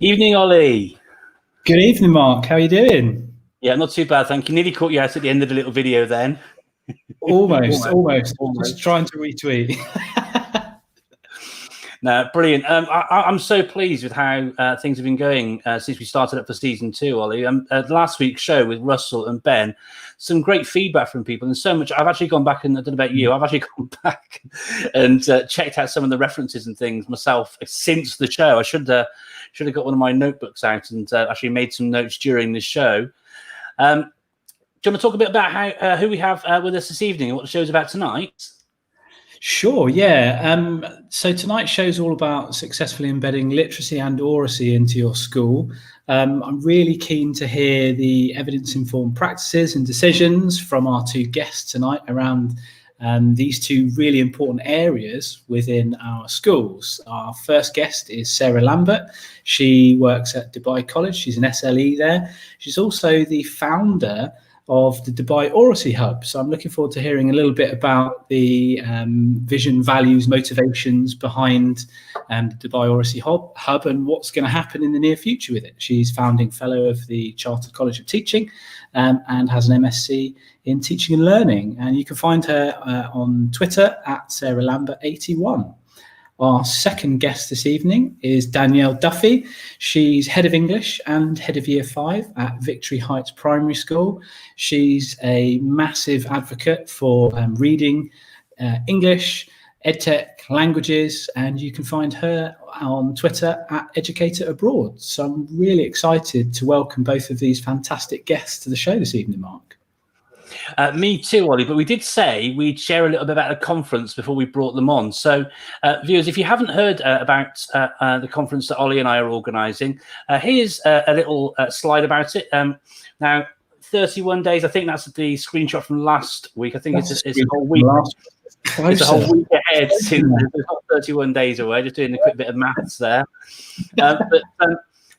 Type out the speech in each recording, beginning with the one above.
Evening, Ollie. Good evening, Mark. How are you doing? Yeah, not too bad, thank you. Nearly caught you out at the end of the little video then. Almost. Just trying to retweet. No, brilliant. I'm so pleased with how things have been going since we started up for season 2, Ollie. Last week's show with Russell and Ben, some great feedback from people, and so much. I've actually gone back and I don't know about you. I've actually gone back and checked out some of the references and things myself since the show. I should have got one of my notebooks out and actually made some notes during the show. Do you want to talk a bit about how who we have with us this evening and what the show's about tonight? Sure, yeah. So tonight's show is all about successfully embedding literacy and oracy into your school. I'm really keen to hear the evidence-informed practices and decisions from our two guests tonight around these two really important areas within our schools. Our first guest is Sarah Lambert. She works at Dubai College. She's an SLE there. She's also the founder of the Dubai Oracy Hub. So I'm looking forward to hearing a little bit about the vision, values, motivations behind the Dubai Oracy Hub and what's going to happen in the near future with it. She's founding fellow of the Chartered College of Teaching and has an MSc in Teaching and Learning. And you can find her on Twitter at SarahLambert81. Our second guest this evening is Danielle Duffy. She's head of English and head of Year 5 at Victory Heights Primary School. She's a massive advocate for reading, English, EdTech, languages, and you can find her on Twitter at Educator Abroad. So I'm really excited to welcome both of these fantastic guests to the show this evening, Mark. Me too, Ollie, but we did say we'd share a little bit about the conference before we brought them on. So viewers, if you haven't heard about the conference that Ollie and I are organising, here's a little slide about it. Now, 31 days, I think that's the screenshot from last week. I think it's a whole week. It's a whole week ahead since 31 days away, just doing a quick bit of maths there.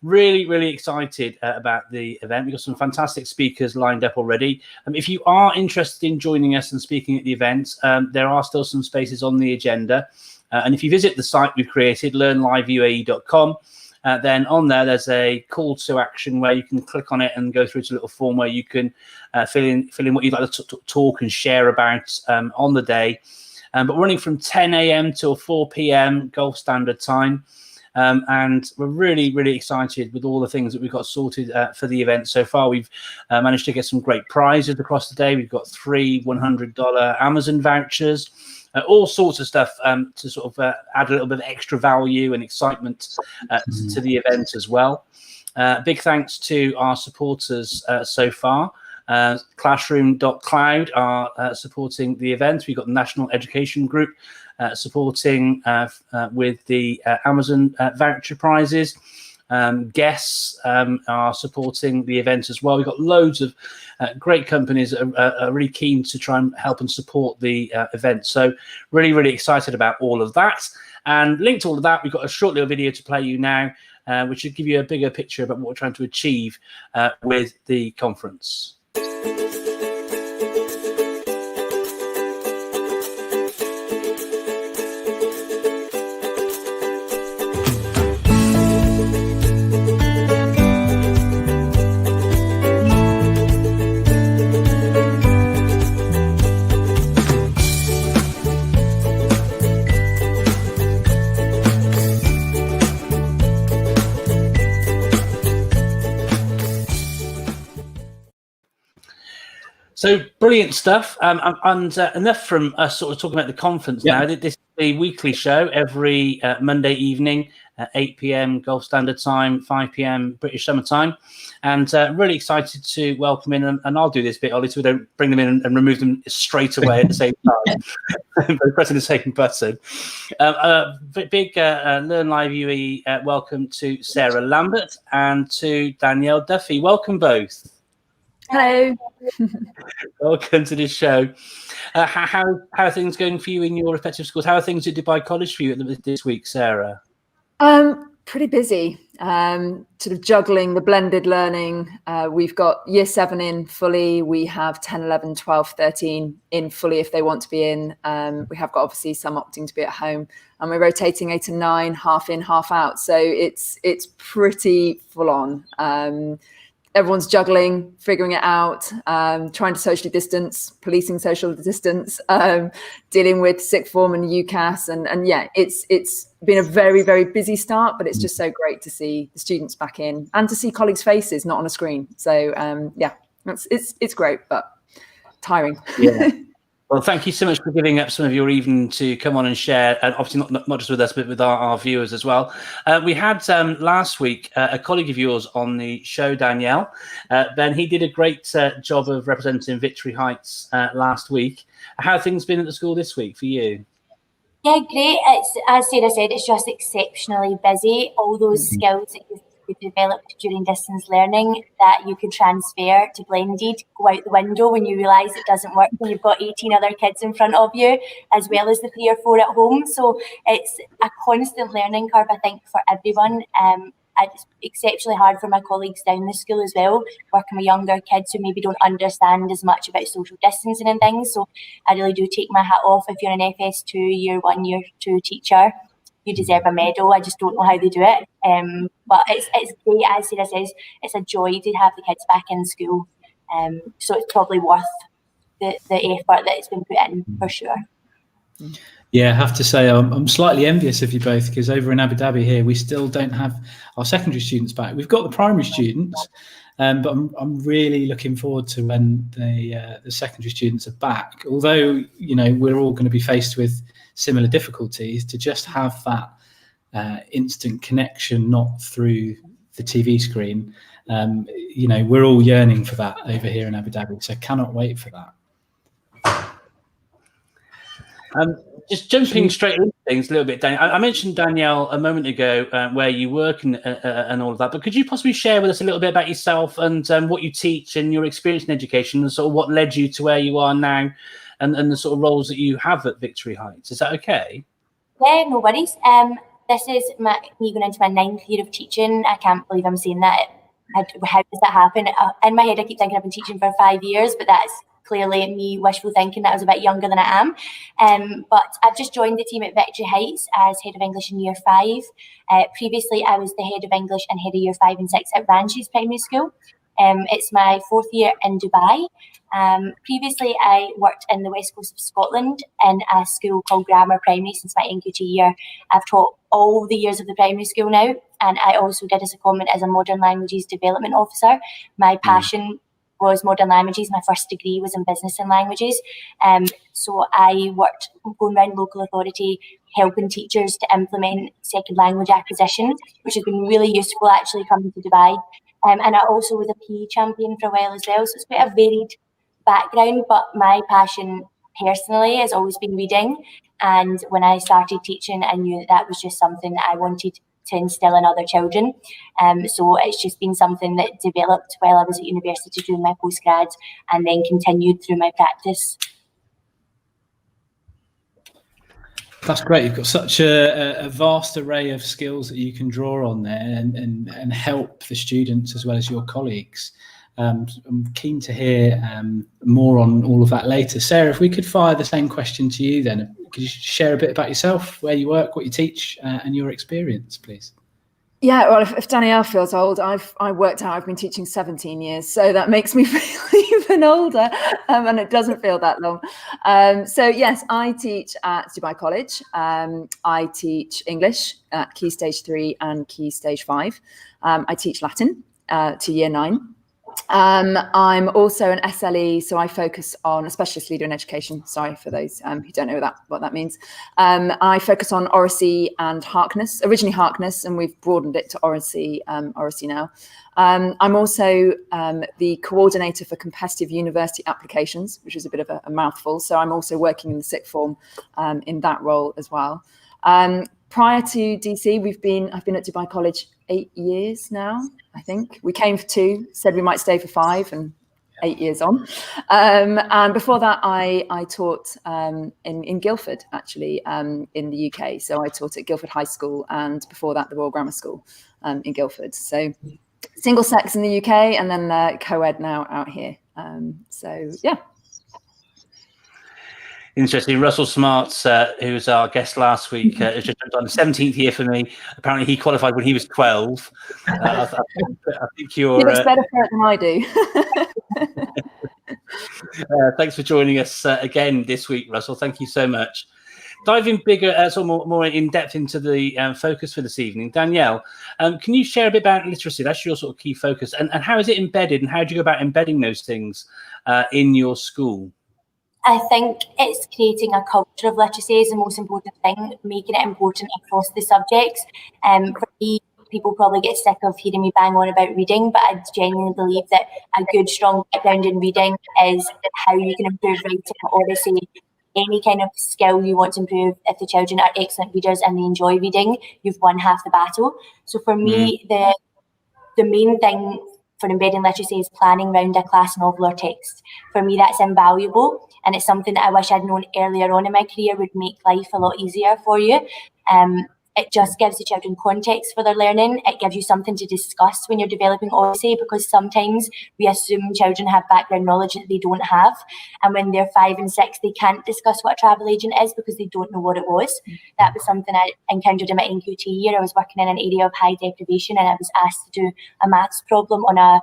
Really, really excited about the event. We've got some fantastic speakers lined up already. If you are interested in joining us and speaking at the event, there are still some spaces on the agenda. And if you visit the site we've created, LearnLiveUAE.com, then on there's a call to action where you can click on it and go through to a little form where you can fill in what you'd like to talk and share about on the day. But we're running from 10 a.m. till 4 p.m. Gulf Standard Time. And we're really, really excited with all the things that we've got sorted for the event so far. We've managed to get some great prizes across the day. We've got 3 $100 Amazon vouchers, all sorts of stuff to sort of add a little bit of extra value and excitement to the event as well. Big thanks to our supporters so far. Classroom.cloud are supporting the event. We've got the National Education Group supporting with the Amazon voucher prizes. Guests are supporting the event as well. We've got loads of great companies that are really keen to try and help and support the event. So really, really excited about all of that. And linked to all of that, we've got a short little video to play you now, which should give you a bigger picture about what we're trying to achieve with the conference. So brilliant stuff. And enough from us sort of talking about the conference now. This the weekly show every Monday evening at 8 p.m. Gulf Standard Time, 5 p.m. British Summer Time. And really excited to welcome in, and I'll do this bit, Ollie, so we don't bring them in and remove them straight away at the same time by pressing the same button. Big LearnLiveUAE welcome to Sarah Lambert and to Danielle Duffy. Welcome both. Hello. Welcome to this show. How are things going for you in your respective schools? How are things at Dubai College for you this week, Sarah? Pretty busy. Sort of juggling the blended learning. We've got year 7 in fully. We have 10, 11, 12, 13 in fully if they want to be in. We have got obviously some opting to be at home, and we're rotating 8 and 9, half in, half out. So it's pretty full on. Everyone's juggling, figuring it out, trying to socially distance, policing social distance, dealing with sixth form and UCAS. And yeah, it's been a very, very busy start, but it's just so great to see the students back in and to see colleagues' faces, not on a screen. So yeah, it's great, but tiring. Yeah. Well, thank you so much for giving up some of your evening to come on and share, and obviously not just with us, but with our viewers as well. We had last week a colleague of yours on the show, Danielle. Ben, he did a great job of representing Victory Heights last week. How have things been at the school this week for you? Yeah, great. It's, as Sarah said, it's just exceptionally busy. All those skills that you've developed during distance learning that you could transfer to blended go out the window when you realise it doesn't work when you've got 18 other kids in front of you, as well as the 3 or 4 at home. So it's a constant learning curve, I think, for everyone. It's exceptionally hard for my colleagues down the school as well, working with younger kids who maybe don't understand as much about social distancing and things. So I really do take my hat off. If you're an FS2, year 1, year 2 teacher, you deserve a medal. I just don't know how they do it. But it's great, as Sarah says, it's a joy to have the kids back in school. So it's probably worth the effort that it's been put in, for sure. Yeah, I have to say I'm slightly envious of you both, because over in Abu Dhabi here, we still don't have our secondary students back. We've got the primary students, but I'm really looking forward to when the secondary students are back. Although, you know, we're all going to be faced with similar difficulties, to just have that instant connection, not through the TV screen. You know, we're all yearning for that over here in Abu Dhabi, so cannot wait for that. Just jumping straight into things a little bit, Danielle. I mentioned Danielle a moment ago, where you work and all of that, but could you possibly share with us a little bit about yourself and what you teach and your experience in education, and sort of what led you to where you are now, and the sort of roles that you have at Victory Heights? Is that okay? Yeah, no worries. This is me going into my 9th year of teaching. I can't believe I'm saying that. How does that happen? In my head, I keep thinking I've been teaching for 5 years, but that's clearly me wishful thinking that I was a bit younger than I am. But I've just joined the team at Victory Heights as Head of English in Year 5. Previously, I was the Head of English and Head of Year 5 and 6 at Ranches Primary School. It's my 4th year in Dubai. Previously, I worked in the west coast of Scotland in a school called Grammar Primary since my NQT year. I've taught all the years of the primary school now, and I also did a secondment as a Modern Languages Development Officer. My passion was modern languages. My first degree was in business and languages. So I worked going around local authority, helping teachers to implement second language acquisition, which has been really useful actually coming to Dubai. And I also was a PE champion for a while as well. So it's quite a varied background, but my passion personally has always been reading. And when I started teaching, I knew that was just something that I wanted to instill in other children. So it's just been something that developed while I was at university doing my postgrad, and then continued through my practice. That's great. You've got such a vast array of skills that you can draw on there and help the students as well as your colleagues. I'm keen to hear more on all of that later. Sarah, if we could fire the same question to you then, could you share a bit about yourself, where you work, what you teach, and your experience, please? Yeah, well, if Danielle feels old, I worked out I've been teaching 17 years, so that makes me feel even older, and it doesn't feel that long. So yes, I teach at Dubai College. I teach English at Key Stage 3 and Key Stage 5. I teach Latin to Year 9. I'm also an SLE, so I focus on a specialist leader in education. Sorry for those who don't know what that means. I focus on oracy and Harkness, originally Harkness, and we've broadened it to oracy now. I'm also the coordinator for competitive university applications, which is a bit of a mouthful. So I'm also working in the sixth form in that role as well. Prior to DC, I've been at Dubai College 8 years now, I think. We came for 2, said we might stay for 5, and 8 years on. And before that, I taught in Guildford, actually, in the UK. So I taught at Guildford High School, and before that, the Royal Grammar School in Guildford. So single sex in the UK, and then co-ed now out here. So yeah. Interesting. Russell Smarts, who was our guest last week, has just jumped on the 17th year for me. Apparently, he qualified when he was 12. I think you're. He looks better for it than I do. Thanks for joining us again this week, Russell. Thank you so much. Diving bigger, sort of more in depth into the focus for this evening, Danielle, can you share a bit about literacy? That's your sort of key focus, and how is it embedded, and how do you go about embedding those things in your school? I think it's creating a culture of literacy is the most important thing, making it important across the subjects. For me, people probably get sick of hearing me bang on about reading, but I genuinely believe that a good, strong background in reading is how you can improve writing, oracy, any kind of skill you want to improve. If the children are excellent readers and they enjoy reading, you've won half the battle. So for me, the main thing for embedding literacy is planning around a class novel or text. For me, that's invaluable, and it's something that I wish I'd known earlier on in my career would make life a lot easier for you. It just gives the children context for their learning. It gives you something to discuss when you're developing oracy, because sometimes we assume children have background knowledge that they don't have. And when they're 5 and 6, they can't discuss what a travel agent is because they don't know what it was. That was something I encountered in my NQT year. I was working in an area of high deprivation, and I was asked to do a maths problem on a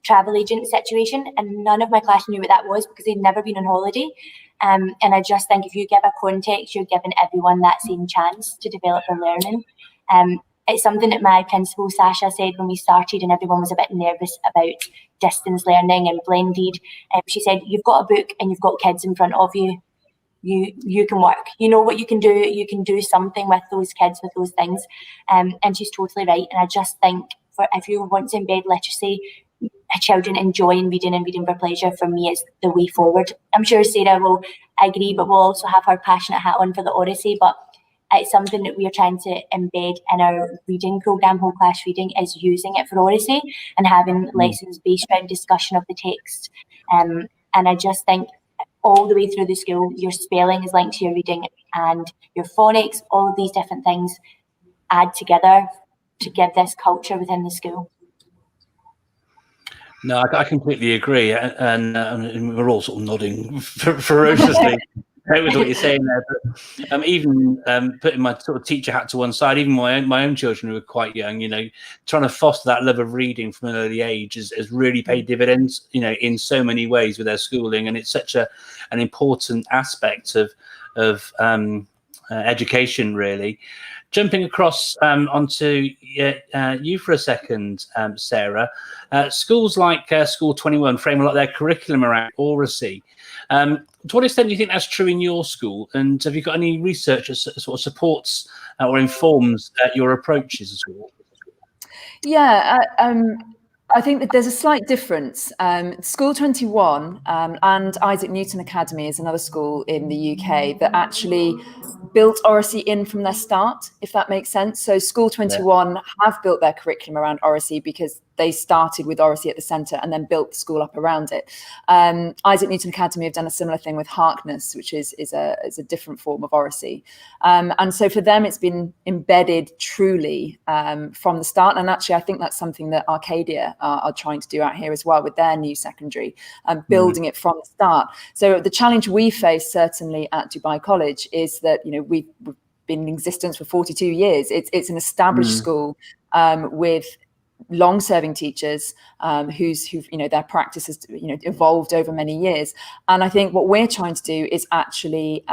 travel agent situation. And none of my class knew what that was because they'd never been on holiday. And I just think if you give a context, you're giving everyone that same chance to develop their learning. It's something that my principal, Sasha, said when we started and everyone was a bit nervous about distance learning and blended. She said, you've got a book and you've got kids in front of you. You can work. You know what you can do. You can do something with those kids, with those things. And she's totally right. And I just think if you want to embed literacy, children enjoying reading and reading for pleasure, for me, is the way forward. I'm sure Sarah will agree, but we'll also have her passionate hat on for the oracy. But it's something that we are trying to embed in our reading programme. Whole class reading is using it for oracy and having lessons based around discussion of the text. And I just think all the way through the school, your spelling is linked to your reading, and your phonics, all of these different things add together to give this culture within the school. No, I completely agree, and we're all sort of nodding ferociously with what you're saying there. But even putting my sort of teacher hat to one side, even my own children who are quite young, trying to foster that love of reading from an early age has really paid dividends, in so many ways with their schooling, and it's such an important aspect of education, really. Jumping across onto you for a second, Sarah. Schools like School 21 frame a lot of their curriculum around oracy. To what extent do you think that's true in your school? And have you got any research that sort of supports or informs your approaches at all? Yeah, I think that there's a slight difference. School 21 and Isaac Newton Academy is another school in the UK that actually built oracy in from their start, if that makes sense. So School 21 have built their curriculum around oracy because they started with oracy at the centre and then built the school up around it. Isaac Newton Academy have done a similar thing with Harkness, which is a different form of oracy. And so for them, it's been embedded truly from the start. And actually, I think that's something that Arcadia are trying to do out here as well with their new secondary, building it from the start. So the challenge we face certainly at Dubai College is that, we've been in existence for 42 years. It's an established school with long-serving teachers who've their practice has evolved over many years. And I think what we're trying to do is actually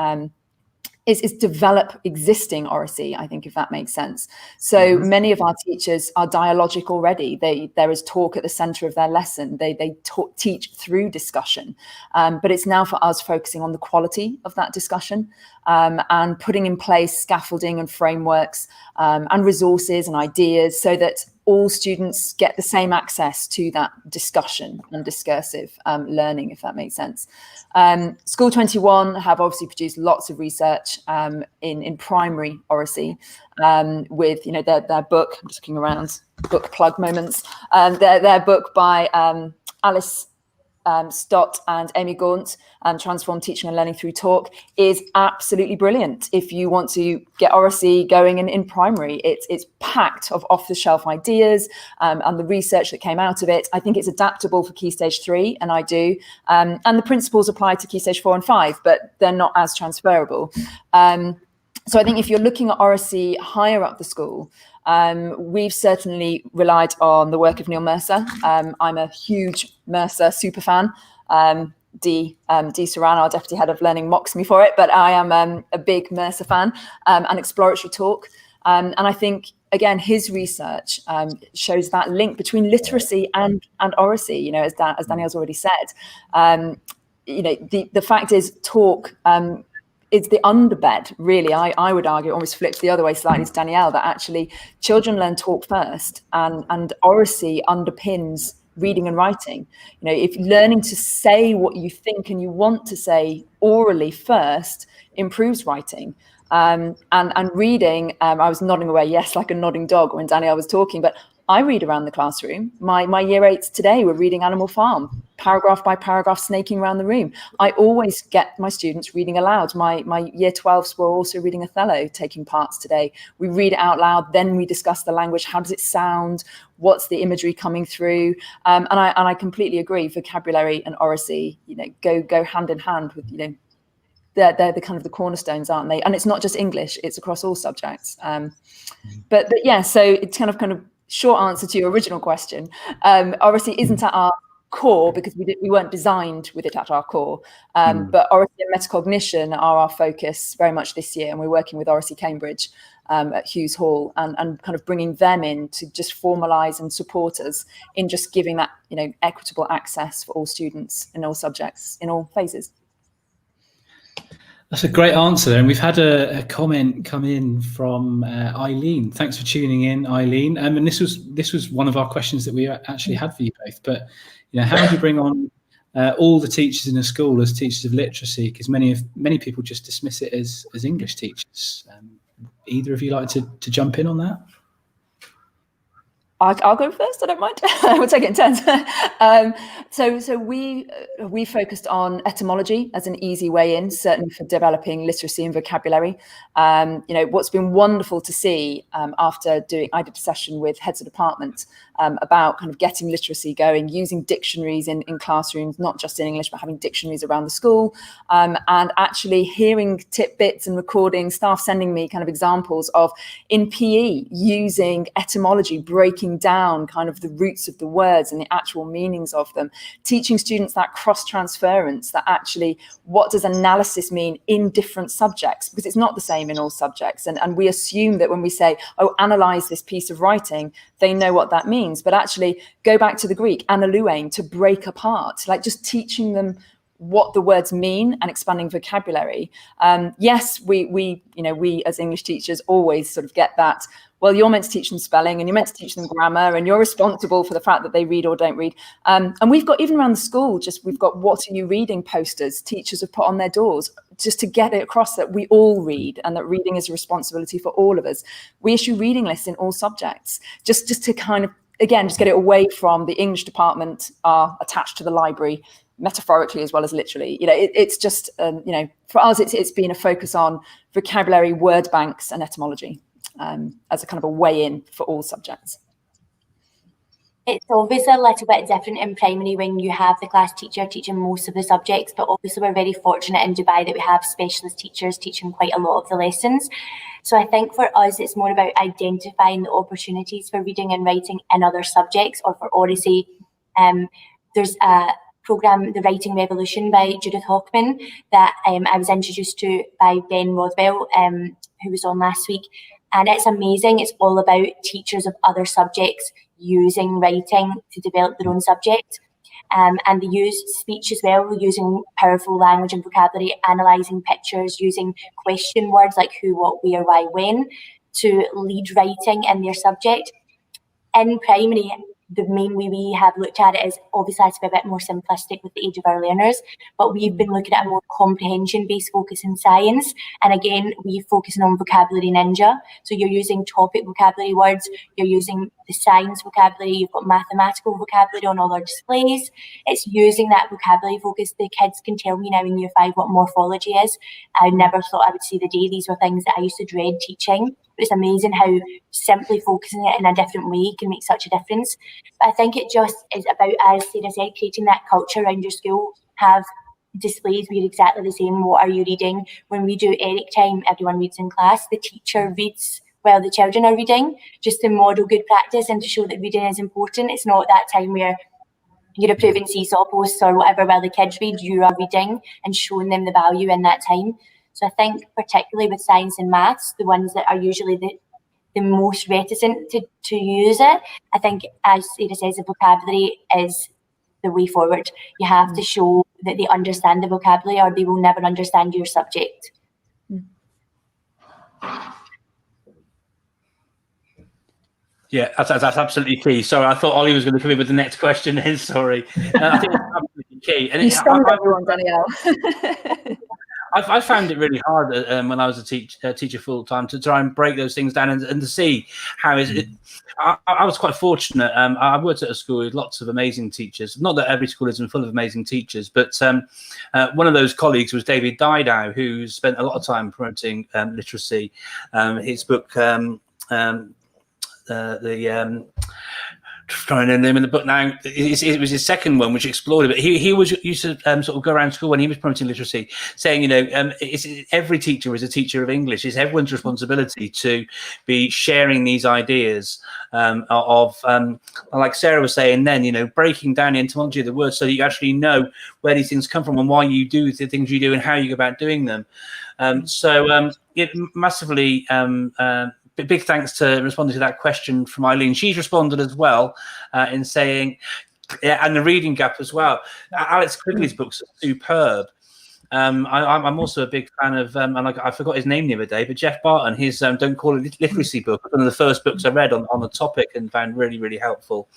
is develop existing oracy, I think, if that makes sense. So many of our teachers are dialogic already. There is talk at the center of their lesson. They teach through discussion, but it's now for us focusing on the quality of that discussion, and putting in place scaffolding and frameworks, and resources and ideas so that all students get the same access to that discussion and discursive learning, if that makes sense. School 21 have obviously produced lots of research in primary oracy, with their book. I'm just looking around, book plug moments. Their book by Alice Stott and Amy Gaunt, Transform Teaching and Learning Through Talk, is absolutely brilliant. If you want to get oracy going in primary, it's packed of off-the-shelf ideas, and the research that came out of it. I think it's adaptable for Key Stage 3, and I do. And the principles apply to Key Stage 4 and 5, but they're not as transferable. So I think if you're looking at oracy higher up the school, we've certainly relied on the work of Neil Mercer. I'm a huge Mercer super fan. Dee Saran, our Deputy Head of Learning, mocks me for it, but I am a big Mercer fan, and exploratory talk. And I think, again, his research shows that link between literacy and oracy, as Danielle's already said. The fact is talk it's the underbed, really. I would argue, almost flips the other way slightly to Danielle, that actually children learn talk first, and oracy underpins reading and writing. If learning to say what you think and you want to say orally first improves writing. And reading, I was nodding away, yes, like a nodding dog when Danielle was talking, but I read around the classroom. My year 8s today were reading Animal Farm, paragraph by paragraph, snaking around the room. I always get my students reading aloud. My year 12s were also reading Othello, taking parts today. We read it out loud, then we discuss the language. How does it sound? What's the imagery coming through? And I completely agree. Vocabulary and oracy, go hand in hand with, they're the kind of the cornerstones, aren't they? And it's not just English; it's across all subjects. But yeah, so it's kind of short answer to your original question. Oracy isn't at our core because we weren't designed with it at our core. But oracy and metacognition are our focus very much this year, and we're working with Oracy Cambridge at Hughes Hall, and kind of bringing them in to just formalise and support us in just giving that equitable access for all students in all subjects in all phases. That's a great answer there. And we've had a comment come in from Eileen. Thanks for tuning in, Eileen. And this was one of our questions that we actually had for you both. But how do you bring on all the teachers in a school as teachers of literacy? Because many people just dismiss it as English teachers. Either of you like to jump in on that? I'll go first. I don't mind. We'll take it in turns. So we focused on etymology as an easy way in, certainly for developing literacy and vocabulary. What's been wonderful to see after I did a session with heads of department about kind of getting literacy going, using dictionaries in classrooms, not just in English, but having dictionaries around the school, and actually hearing tidbits and recording, staff sending me kind of examples of in PE using etymology, breaking down kind of the roots of the words and the actual meanings of them, teaching students that cross-transference, that actually what does analysis mean in different subjects, because it's not the same in all subjects. And we assume that when we say, oh, analyze this piece of writing, they know what that means. But actually go back to the Greek, analuein, to break apart, like just teaching them what the words mean and expanding vocabulary. Yes, we as English teachers always sort of get that, well, you're meant to teach them spelling and you're meant to teach them grammar and you're responsible for the fact that they read or don't read. And we've got, even around the school, we've got what are you reading posters teachers have put on their doors, just to get it across that we all read and that reading is a responsibility for all of us. We issue reading lists in all subjects, just to kind of, again, just get it away from the English department are attached to the library, metaphorically as well as literally. It's just, for us, it's been a focus on vocabulary, word banks and etymology as a kind of a way in for all subjects. It's obviously a little bit different in primary when you have the class teacher teaching most of the subjects, but obviously we're very fortunate in Dubai that we have specialist teachers teaching quite a lot of the lessons. So I think for us, it's more about identifying the opportunities for reading and writing in other subjects, or for oracy. There's a programme, The Writing Revolution by Judith Hockman, that I was introduced to by Ben Rothwell, who was on last week. And it's amazing. It's all about teachers of other subjects using writing to develop their own subject. And they use speech as well, using powerful language and vocabulary, analysing pictures, using question words like who, what, where, why, when, to lead writing in their subject. In primary, the main way we have looked at it is obviously to be a bit more simplistic with the age of our learners, but we've been looking at a more comprehension-based focus in science. And again, we're focusing on vocabulary ninja. So you're using topic vocabulary words, you're using the science vocabulary, you've got mathematical vocabulary on all our displays. It's using that vocabulary focus. The kids can tell me now in year 5 what morphology is. I never thought I would see the day. These were things that I used to dread teaching. But it's amazing how simply focusing it in a different way can make such a difference. But I think it just is about, as Sarah said, creating that culture around your school. Have displays where you're exactly the same. What are you reading? When we do Eric time, everyone reads in class. The teacher reads while the children are reading, just to model good practice and to show that reading is important. It's not that time where you're approving seesaw posts or whatever while the kids read. You are reading and showing them the value in that time. So I think particularly with science and maths, the ones that are usually the most reticent to use it, I think, as Sarah says, the vocabulary is the way forward. You have to show that they understand the vocabulary or they will never understand your subject. Yeah, that's absolutely key. Sorry, I thought Ollie was going to come in with the next question. Sorry. I think that's absolutely key. And you stunned everyone, Danielle. I found it really hard when I was a teacher full-time to try and break those things down and to see how is it. I was quite fortunate. I worked at a school with lots of amazing teachers. Not that every school isn't full of amazing teachers, but one of those colleagues was David Didow, who spent a lot of time promoting literacy. His book, trying to name the name in the book now. It was his second one, which explored it. But he was used to sort of go around school when he was promoting literacy, saying, you know, every teacher is a teacher of English. It's everyone's responsibility to be sharing these ideas of, like Sarah was saying then, you know, breaking down the etymology of the words so that you actually know where these things come from and why you do the things you do and how you go about doing them. It massively. Big thanks to responding to that question from Eileen. She's responded as well in saying, yeah, and the reading gap as well. Alex Quigley's books are superb. I'm also a big fan of, and I forgot his name the other day, but Jeff Barton, his Don't Call It Literacy book, one of the first books I read on the topic and found really, really helpful.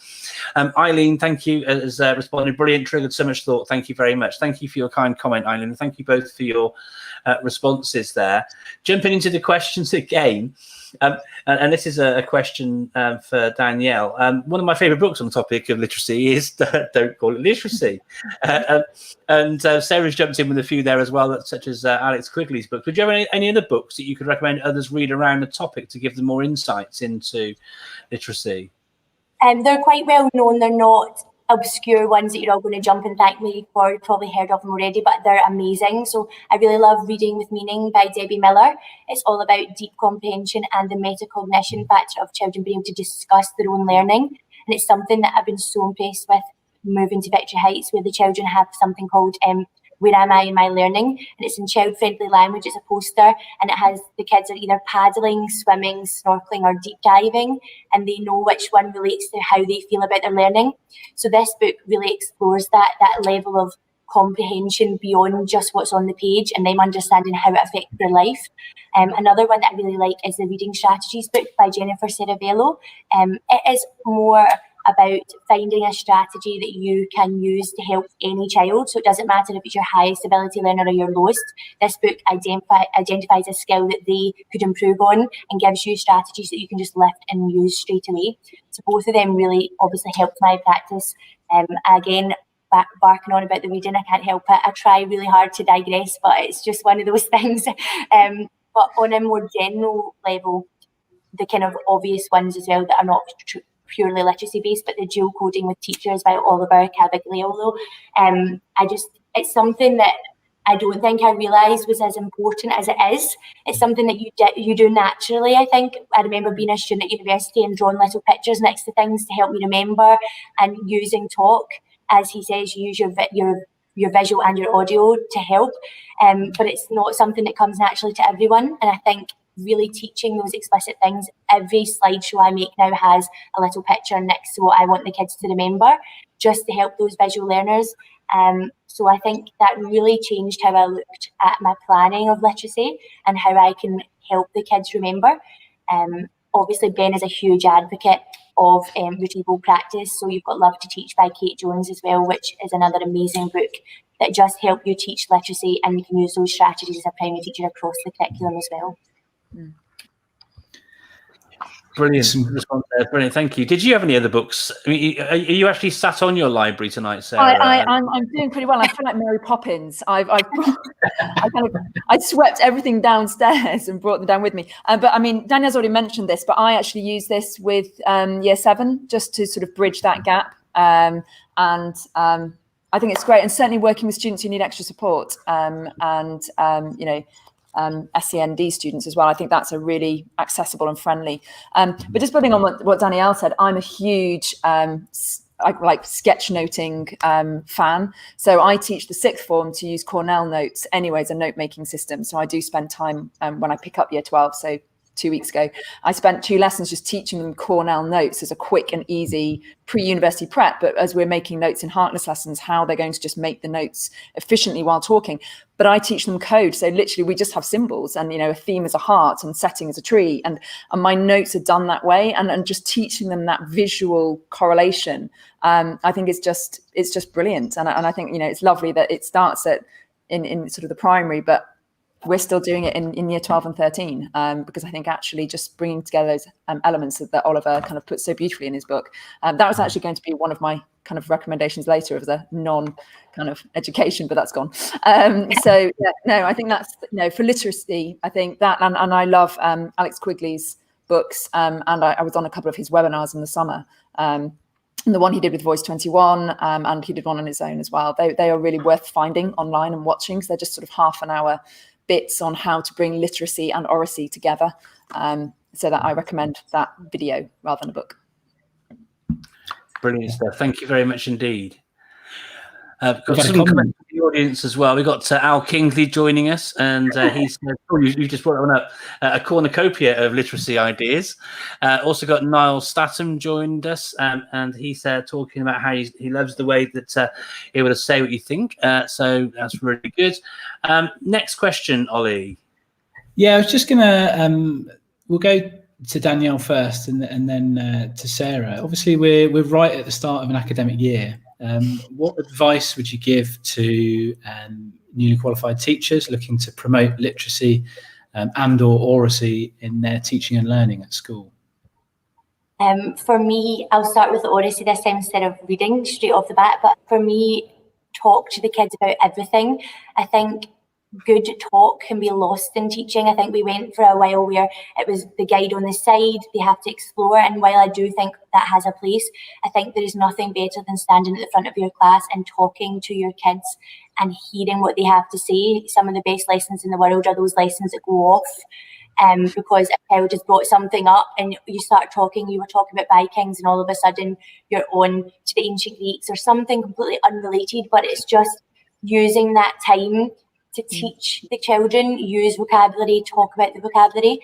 Eileen, thank you, as responded. Brilliant, triggered so much thought. Thank you very much. Thank you for your kind comment, Eileen. Thank you both for your responses there. Jumping into the questions again. And this is a question for Danielle. One of my favourite books on the topic of literacy is Don't Call It Literacy. And Sarah's jumped in with a few there as well, such as Alex Quigley's book. Would you have any other books that you could recommend others read around the topic to give them more insights into literacy? They're quite well known. They're not obscure ones that you're all going to jump and thank me for. You've probably heard of them already, but they're amazing. So I really love Reading with Meaning by Debbie Miller. It's all about deep comprehension and the metacognition factor of children being able to discuss their own learning. And it's something that I've been so impressed with moving to Victory Heights, where the children have something called Where Am I in My Learning? And it's in child-friendly language. It's a poster, and it has the kids are either paddling, swimming, snorkeling, or deep diving, and they know which one relates to how they feel about their learning. So this book really explores that level of comprehension beyond just what's on the page and them understanding how it affects their life. Another one that I really like is the Reading Strategies book by Jennifer Ceravello. It is more about finding a strategy that you can use to help any child. So it doesn't matter if it's your highest ability learner or your lowest. This book identifies a skill that they could improve on and gives you strategies that you can just lift and use straight away. So both of them really obviously helped my practice. Again, barking on about the reading, I can't help it. I try really hard to digress, but it's just one of those things. But on a more general level, the kind of obvious ones as well that are not purely literacy based, but the dual coding with teachers by Oliver Cavagliolo. It's something that I don't think I realised was as important as it is. It's something that you do naturally, I think. I remember being a student at university and drawing little pictures next to things to help me remember and using talk. as he says, use your visual and your audio to help, but it's not something that comes naturally to everyone. And I think really teaching those explicit things, every slideshow I make now has a little picture next to what I want the kids to remember, just to help those visual learners. So I think that really changed how I looked at my planning of literacy and how I can help the kids remember. Obviously, Ben is a huge advocate of retrieval practice. So you've got Love to Teach by Kate Jones as well, which is another amazing book that just help you teach literacy, and you can use those strategies as a primary teacher across the curriculum as well. Brilliant response there. Brilliant, thank you. Did you have any other books? I mean, are you actually sat on your library tonight, Sarah? I'm doing pretty well. I feel like Mary Poppins. I swept everything downstairs and brought them down with me. But I mean, Danielle's already mentioned this, but I actually use this with Year 7 just to sort of bridge that gap. I think it's great, and certainly working with students who need extra support SEND students as well. I think that's a really accessible and friendly. But just building on what Danielle said, I'm a huge like sketchnoting fan. So I teach the 6th form to use Cornell Notes anyway as a note-making system. So I do spend time when I pick up Year 12. So 2 weeks ago, I spent 2 lessons just teaching them Cornell Notes as a quick and easy pre-university prep. But as we're making notes in Heartless lessons, how they're going to just make the notes efficiently while talking. But I teach them code. So literally we just have symbols and, a theme is a heart and setting is a tree. And my notes are done that way. And just teaching them that visual correlation, I think it's just brilliant. And I think, it's lovely that it starts in sort of the primary, but we're still doing it in Year 12 and 13 because I think actually just bringing together those elements that Oliver kind of puts so beautifully in his book. That was actually going to be one of my kind of recommendations later of the non kind of education, but that's gone. So yeah, no, I think that's, for literacy, I think that, and I love Alex Quigley's books, and I was on a couple of his webinars in the summer. And the one he did with Voice 21, and he did one on his own as well. They are really worth finding online and watching. So they're just sort of half an hour bits on how to bring literacy and oracy together. So that I recommend that video rather than a book. Brilliant stuff. Thank you very much indeed. Got some comments from the audience as well. We've got Al Kingsley joining us, and he's you just brought one up, a cornucopia of literacy ideas. Also got Niall Statham joined us, and he's talking about how he loves the way that you're able to say what you think. So that's really good. Next question, Ollie. Yeah, I was just gonna we'll go to Danielle first, and then to Sarah. Obviously, we're right at the start of an academic year. What advice would you give to newly qualified teachers looking to promote literacy and/or oracy in their teaching and learning at school? For me, I'll start with the oracy this time instead of reading straight off the bat. But for me, talk to the kids about everything. I think good talk can be lost in teaching. I think we went for a while where it was the guide on the side, they have to explore, and while I do think that has a place, I think there is nothing better than standing at the front of your class and talking to your kids and hearing what they have to say. Some of the best lessons in the world are those lessons that go off because a child has brought something up and you start talking, you were talking about Vikings, and all of a sudden you're on to the ancient Greeks or something completely unrelated, but it's just using that time to teach the children, use vocabulary, talk about the vocabulary,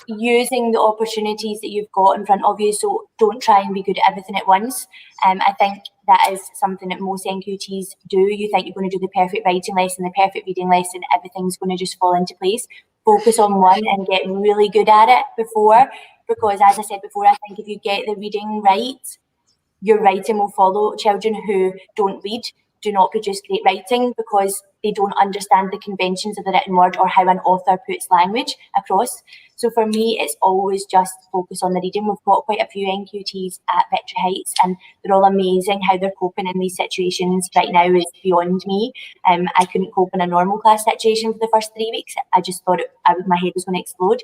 using the opportunities that you've got in front of you. So don't try and be good at everything at once. I think that is something that most NQTs do. You think you're going to do the perfect writing lesson, the perfect reading lesson, everything's going to just fall into place. Focus on one and get really good at it before, because as I said before, I think if you get the reading right, your writing will follow. Children who don't read do not produce great writing because they don't understand the conventions of the written word or how an author puts language across. So for me, it's always just focus on the reading. We've got quite a few NQTs at Victory Heights and they're all amazing. How they're coping in these situations right now is beyond me. I couldn't cope in a normal class situation for the first 3 weeks. I just thought my head was going to explode.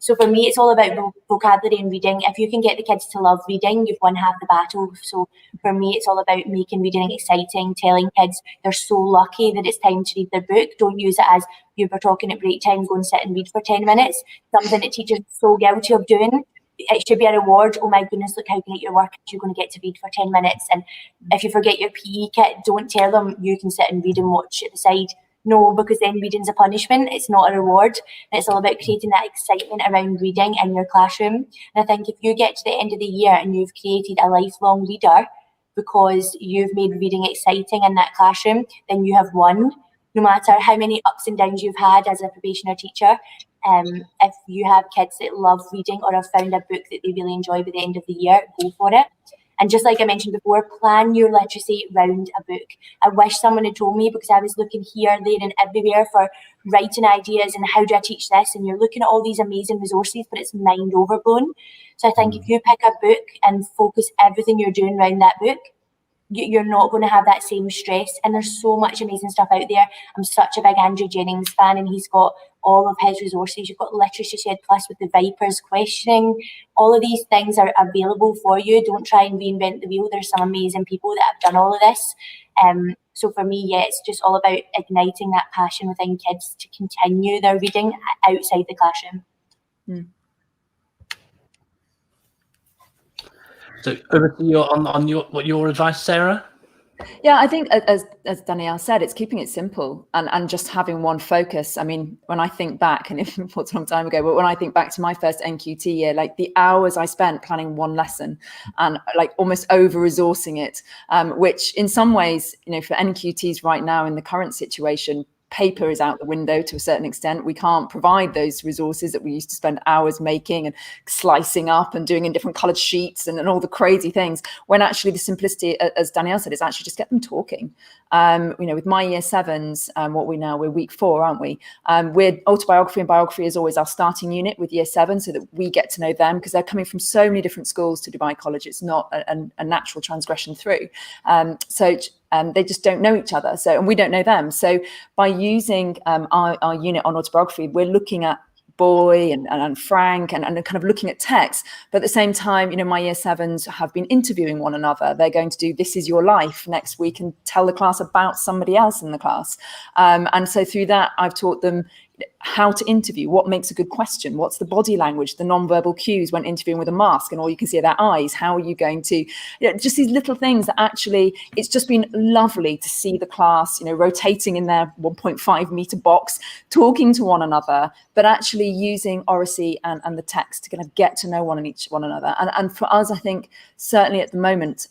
So for me, it's all about vocabulary and reading. If you can get the kids to love reading, you've won half the battle. So for me, it's all about making reading exciting, telling kids they're so lucky that it's time to read their book. Don't use it as you were talking at break time, go and sit and read for 10 minutes. Something that teachers are so guilty of doing. it should be a reward. Oh my goodness, look how great your work is. You're going to get to read for 10 minutes. And if you forget your PE kit, don't tell them you can sit and read and watch at the side. No, because then reading's a punishment. It's not a reward. And it's all about creating that excitement around reading in your classroom. And I think if you get to the end of the year and you've created a lifelong reader because you've made reading exciting in that classroom, then you have won. No matter how many ups and downs you've had as a probationer teacher, if you have kids that love reading or have found a book that they really enjoy by the end of the year, go for it. And just like I mentioned before, plan your literacy around a book. I wish someone had told me, because I was looking here, there and everywhere for writing ideas and how do I teach this? And you're looking at all these amazing resources, but it's mind overblown. So I think if you pick a book and focus everything you're doing around that book, you're not going to have that same stress. And there's so much amazing stuff out there. I'm such a big Andrew Jennings fan, and he's got all of his resources. You've got Literacy Shed Plus with the Vipers questioning. All of these things are available for you. Don't try and reinvent the wheel. There's some amazing people that have done all of this. So for me, yeah, it's just all about igniting that passion within kids to continue their reading outside the classroom. So over to you on your advice, Sarah. Yeah, I think as Danielle said, it's keeping it simple and just having one focus. I mean, when I think back, and it was a long time ago, but when I think back to my first NQT year, like the hours I spent planning one lesson and like almost over-resourcing it, which in some ways, you know, for NQTs right now in the current situation, paper is out the window to a certain extent. We can't provide those resources that we used to spend hours making and slicing up and doing in different coloured sheets and all the crazy things, when actually the simplicity, as Danielle said, is actually just get them talking. You know, with my year sevens, we're week 4, aren't we? We're autobiography and biography is always our starting unit with year 7, so that we get to know them, because they're coming from so many different schools to Dubai College. It's not a natural transgression through. They just don't know each other. So, and we don't know them. So by using our unit on autobiography, we're looking at Boy and Frank and kind of looking at text. But at the same time, you know, my year 7s have been interviewing one another. They're going to do This Is Your Life next week and tell the class about somebody else in the class. And so through that, I've taught them how to interview, what makes a good question, what's the body language, the non-verbal cues when interviewing with a mask and all you can see are their eyes, how are you going to, you know, just these little things that actually, it's just been lovely to see the class, you know, rotating in their 1.5 meter box, talking to one another, but actually using oracy and the text to kind of get to know one another. And for us, I think certainly at the moment,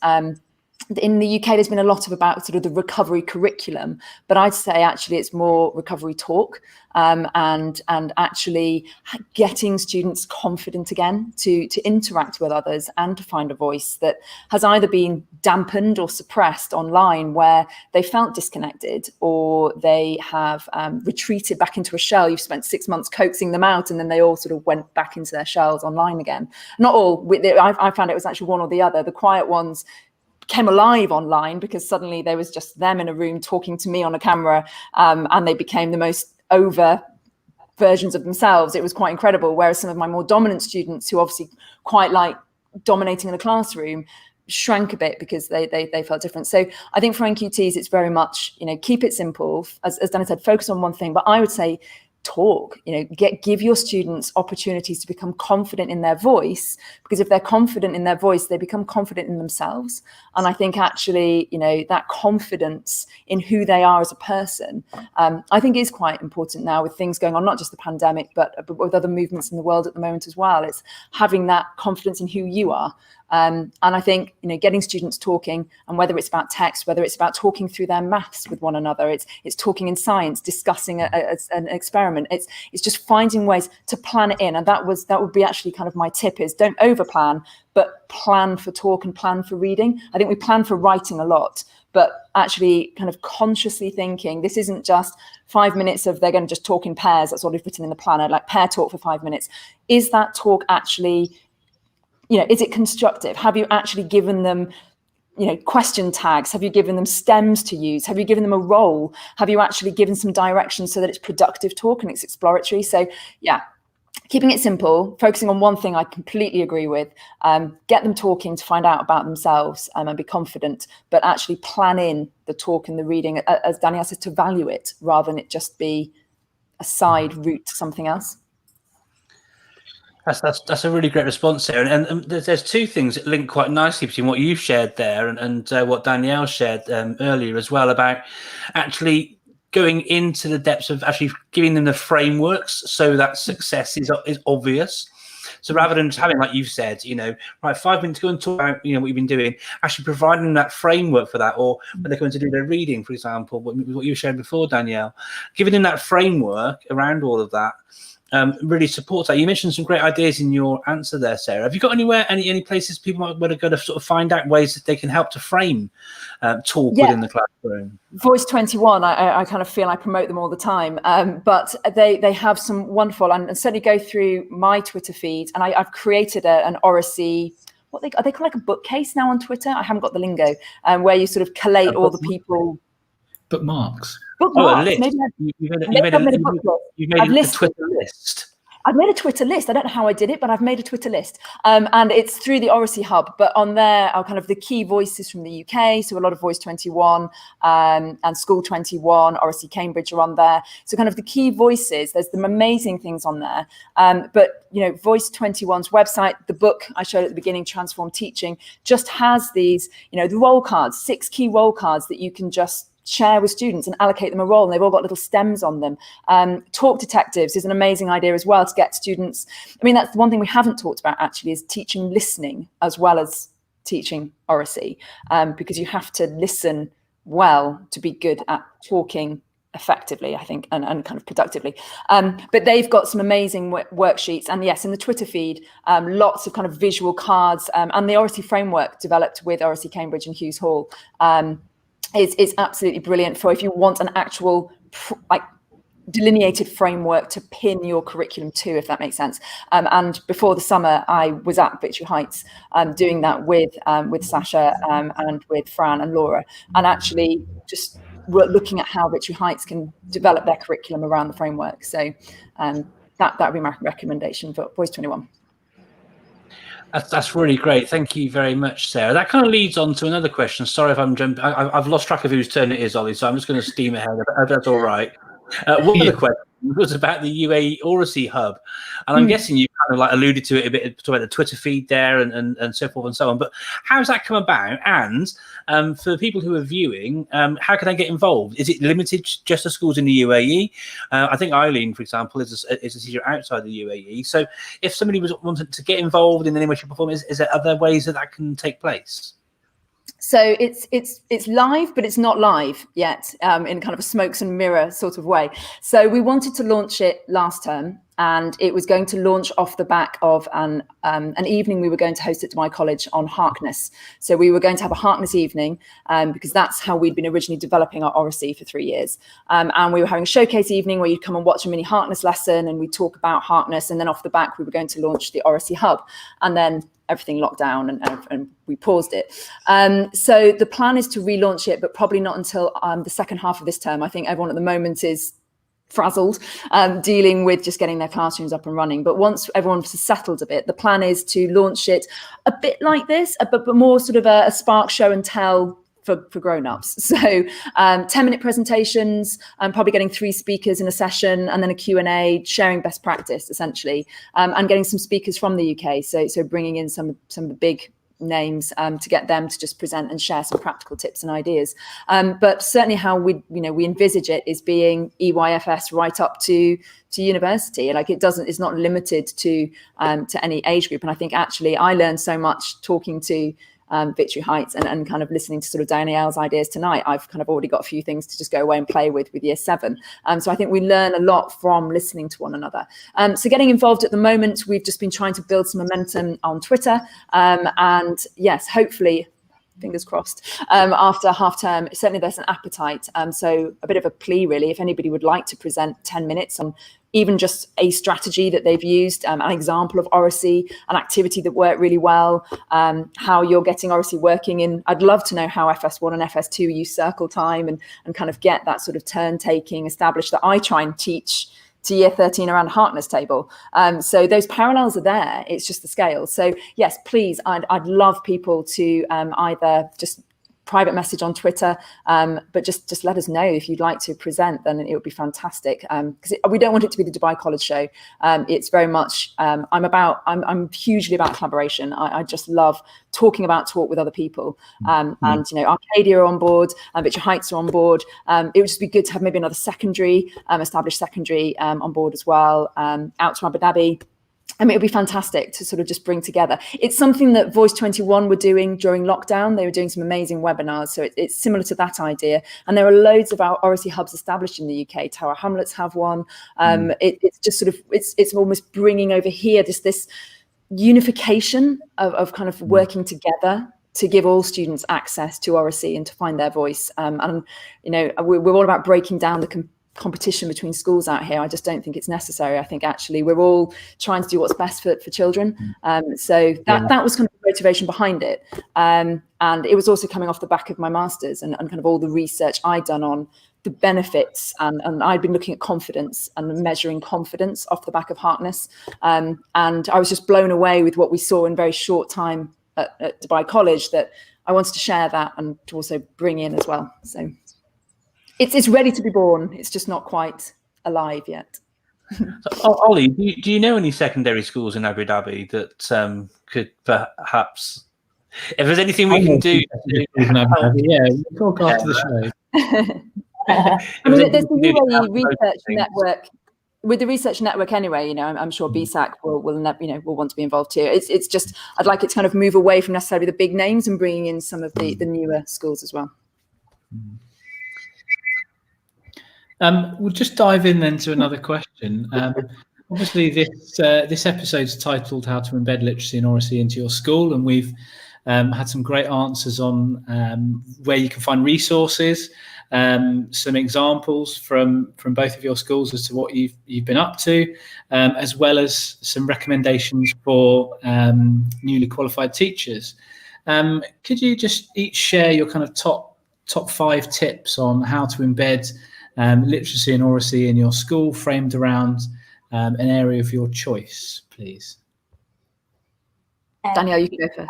in the UK, there's been a lot about sort of the recovery curriculum, but I'd say actually it's more recovery talk and actually getting students confident again to interact with others and to find a voice that has either been dampened or suppressed online, where they felt disconnected or they have retreated back into a shell. You've spent 6 months coaxing them out and then they all sort of went back into their shells online again. Not all. I found it was actually one or the other. The quiet ones came alive online because suddenly there was just them in a room talking to me on a camera, and they became the most over versions of themselves. It was quite incredible. Whereas some of my more dominant students, who obviously quite like dominating in the classroom, shrank a bit because they felt different. So I think for NQTs, it's very much, you know, keep it simple. As Dana said, focus on one thing. But I would say talk, you know, give your students opportunities to become confident in their voice, because if they're confident in their voice, they become confident in themselves. And I think actually, you know, that confidence in who they are as a person, I think is quite important now with things going on, not just the pandemic, but with other movements in the world at the moment as well. It's having that confidence in who you are. And I think, you know, getting students talking, and whether it's about text, whether it's about talking through their maths with one another, it's talking in science, discussing an experiment. It's just finding ways to plan it in. And that would be actually kind of my tip, is don't over plan, but plan for talk and plan for reading. I think we plan for writing a lot, but actually kind of consciously thinking, this isn't just 5 minutes of they're going to just talk in pairs. That's what we've written in the planner, like pair talk for 5 minutes. Is that talk actually, you know, is it constructive? Have you actually given them, you know, question tags? Have you given them stems to use? Have you given them a role? Have you actually given some direction so that it's productive talk and it's exploratory? So yeah, keeping it simple, focusing on one thing I completely agree with. Get them talking to find out about themselves and be confident, but actually plan in the talk and the reading, as Danielle says, to value it rather than it just be a side route to something else. That's a really great response there, and there's two things that link quite nicely between what you've shared there and what Danielle shared earlier as well, about actually going into the depths of actually giving them the frameworks so that success is obvious. So rather than just having, like you've said, right, 5 minutes, go and talk about, what you've been doing, actually providing them that framework for that, or when they're going to do their reading, for example, what you shared before, Danielle, giving them that framework around all of that really supports that. You mentioned some great ideas in your answer there, Sarah. Have you got any places people might want to go to sort of find out ways that they can help to frame talk within the classroom? Voice 21, I kind of feel I promote them all the time, but they have some wonderful, and certainly go through my Twitter feed, and I've created an oracy, are they called like a bookcase now on Twitter? I haven't got the lingo, where you sort of collate all the people. Bookmarks. Bookmarks. Maybe you've made a Twitter list. I've made a Twitter list. I don't know how I did it, but I've made a Twitter list. And it's through the Oracy Hub. But on there are kind of the key voices from the UK. So a lot of Voice 21 and School 21, Oracy Cambridge are on there. So kind of the key voices, there's some amazing things on there. But, Voice 21's website, the book I showed at the beginning, Transform Teaching, just has these, the roll cards, 6 key roll cards that you can just share with students and allocate them a role, and they've all got little stems on them. Talk detectives is an amazing idea as well to get students. I mean, that's the one thing we haven't talked about actually, is teaching listening as well as teaching oracy, because you have to listen well to be good at talking effectively, I think, and kind of productively. But they've got some amazing worksheets, and yes, in the Twitter feed, lots of kind of visual cards, and the oracy framework developed with Oracy Cambridge and Hughes Hall is absolutely brilliant for if you want an actual delineated framework to pin your curriculum to, if that makes sense. And before the summer, I was at Victory Heights doing that with Sasha and with Fran and Laura, and actually just looking at how Victory Heights can develop their curriculum around the framework. So that would be my recommendation for Voice 21. That's really great. Thank you very much, Sarah. That kind of leads on to another question. Sorry if I'm jumping. I've lost track of whose turn it is, Ollie, so I'm just going to steam ahead. I hope that's all right. One of the questions was about the UAE Oracy Hub, and I'm guessing you kind of like alluded to it a bit, talking about the Twitter feed there and so forth and so on. But how's that come about? And for the people who are viewing, how can they get involved? Is it limited just to schools in the UAE? I think Eileen, for example, is a teacher outside the UAE. So if somebody wanted to get involved in any way, shape, or form, is there other ways that can take place? So it's live, but it's not live yet, in kind of a smokes and mirror sort of way. So we wanted to launch it last term, and it was going to launch off the back of an evening we were going to host at my college on Harkness. So we were going to have a Harkness evening, because that's how we'd been originally developing our oracy for 3 years. And we were having a showcase evening where you'd come and watch a mini Harkness lesson, and we'd talk about Harkness, and then off the back we were going to launch the Oracy Hub, and then everything locked down and we paused it. So the plan is to relaunch it, but probably not until the second half of this term. I think everyone at the moment is frazzled, dealing with just getting their classrooms up and running. But once everyone's settled a bit, the plan is to launch it a bit like this, but more sort of a spark show and tell for grown-ups. So 10-minute presentations, probably getting 3 speakers in a session, and then a Q&A, sharing best practice essentially, and getting some speakers from the UK. So bringing in some of the big names to get them to just present and share some practical tips and ideas. But certainly how we envisage it is being EYFS right up to university. Like it's not limited to any age group. And I think actually I learned so much talking to Victory Heights and kind of listening to sort of Danielle's ideas tonight. I've kind of already got a few things to just go away and play with year 7. So I think we learn a lot from listening to one another. So getting involved at the moment, we've just been trying to build some momentum on Twitter. And yes, hopefully, fingers crossed, after half term, certainly there's an appetite. So a bit of a plea really, if anybody would like to present 10 minutes on even just a strategy that they've used, an example of oracy, an activity that worked really well, how you're getting oracy working in. I'd love to know how FS1 and FS2 use circle time and kind of get that sort of turn taking established that I try and teach to year 13 around a Harkness table. So those parallels are there. It's just the scale. So yes, please, I'd love people to either just private message on Twitter, but just let us know if you'd like to present, then it would be fantastic, because we don't want it to be the Dubai College show. It's very much, I'm hugely about collaboration. I just love talking about talk with other people, and Arcadia are on board, Victor Heights are on board. It would just be good to have maybe another secondary, established secondary on board as well, out to Abu Dhabi. I mean, it would be fantastic to sort of just bring together. It's something that Voice 21 were doing during lockdown. They were doing some amazing webinars. So it's similar to that idea. And there are loads of our oracy hubs established in the UK. Tower Hamlets have one. It's just sort of, it's almost bringing over here this unification of kind of working together to give all students access to oracy and to find their voice. And, we're all about breaking down the competition between schools out here. I just don't think it's necessary. I think actually we're all trying to do what's best for children. So that was kind of the motivation behind it. And it was also coming off the back of my master's and kind of all the research I'd done on the benefits, and I'd been looking at confidence and measuring confidence off the back of Harkness. And I was just blown away with what we saw in very short time at Dubai College, that I wanted to share that and to also bring in as well. So it's ready to be born. It's just not quite alive yet. So, Ollie, do you know any secondary schools in Abu Dhabi that could perhaps, if there's anything we can do? Yeah, we'll talk after the show. I mean, there's the UAE research network. With the research network anyway, I'm sure BSAC will want to be involved too. It's just, I'd like it to kind of move away from necessarily the big names and bringing in some of the newer schools as well. We'll just dive in then to another question. Obviously, this episode's titled "How to Embed Literacy and Oracy into Your School," and we've had some great answers on where you can find resources, some examples from both of your schools as to what you've been up to, as well as some recommendations for newly qualified teachers. Could you just each share your kind of top 5 tips on how to embed literacy and oracy in your school, framed around an area of your choice, please? Danielle, you can go first.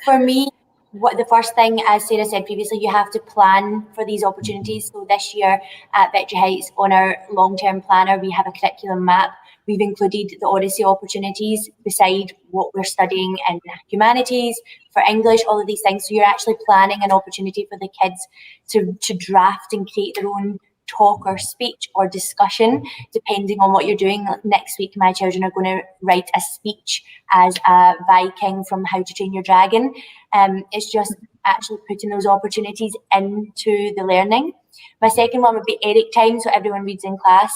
For me, the first thing, as Sarah said previously, you have to plan for these opportunities. So this year at Victory Heights, on our long-term planner, we have a curriculum map. We've included the oracy opportunities beside what we're studying in humanities, for English, all of these things. So you're actually planning an opportunity for the kids to draft and create their own talk or speech or discussion, depending on what you're doing. Next week, my children are going to write a speech as a Viking from How to Train Your Dragon. It's just actually putting those opportunities into the learning. My second one would be Eric time, so everyone reads in class.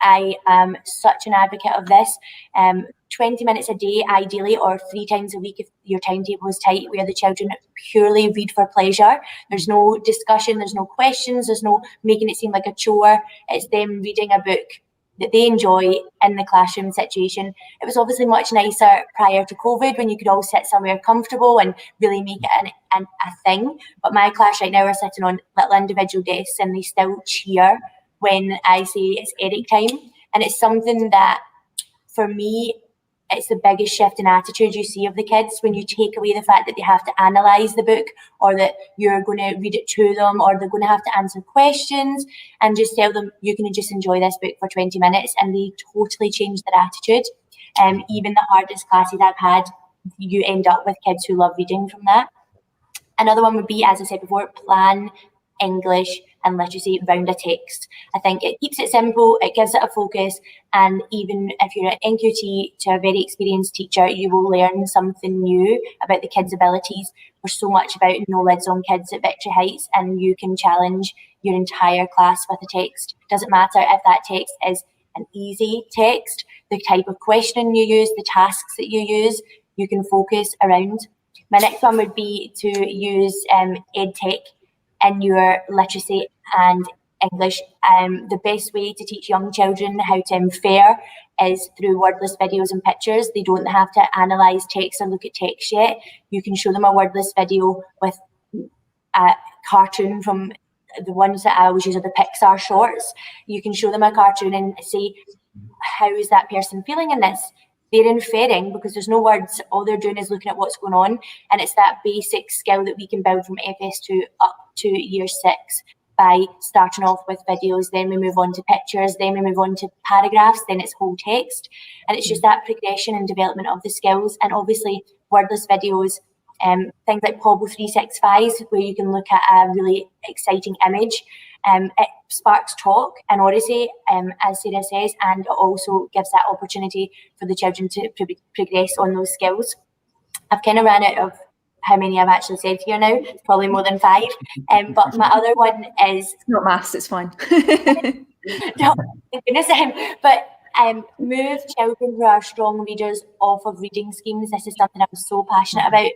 I am such an advocate of this. 20 minutes a day, ideally, or 3 times a week if your timetable is tight, where the children purely read for pleasure. There's no discussion, there's no questions, there's no making it seem like a chore. It's them reading a book that they enjoy in the classroom situation. It was obviously much nicer prior to COVID, when you could all sit somewhere comfortable and really make it a thing. But my class right now are sitting on little individual desks, and they still cheer when I say it's Eric time. And it's something that, for me, it's the biggest shift in attitude you see of the kids, when you take away the fact that they have to analyse the book, or that you're going to read it to them, or they're going to have to answer questions, and just tell them you can just enjoy this book for 20 minutes, and they totally change their attitude. Even the hardest classes I've had, you end up with kids who love reading from that. Another one would be, as I said before, plan English and literacy around a text. I think it keeps it simple, it gives it a focus, and even if you're an NQT to a very experienced teacher, you will learn something new about the kids' abilities. There's so much about no lids on kids at Victory Heights, and you can challenge your entire class with a text. Doesn't matter if that text is an easy text, the type of questioning you use, the tasks that you use, you can focus around. My next one would be to use EdTech in your literacy and English. The best way to teach young children how to infer is through wordless videos and pictures. They don't have to analyse text or look at text yet. You can show them a wordless video with a cartoon from the ones that I always use are the Pixar shorts. You can show them a cartoon and say, how is that person feeling in this? they're inferring because there's no words. All they're doing is looking at what's going on, and it's that basic skill that we can build from FS2 up to year 6 by starting off with videos, then we move on to pictures, then we move on to paragraphs, then it's whole text, and it's just that progression and development of the skills. And obviously wordless videos, things like Pobble 365s, where you can look at a really exciting image. It sparks talk and oracy, as Sarah says, and it also gives that opportunity for the children to progress on those skills. I've kind of ran out of how many I've actually said here now. It's probably more than 5. But my other one is... It's not maths, it's fine. No, thank goodness. But move children who are strong readers off of reading schemes. This is something I'm so passionate about.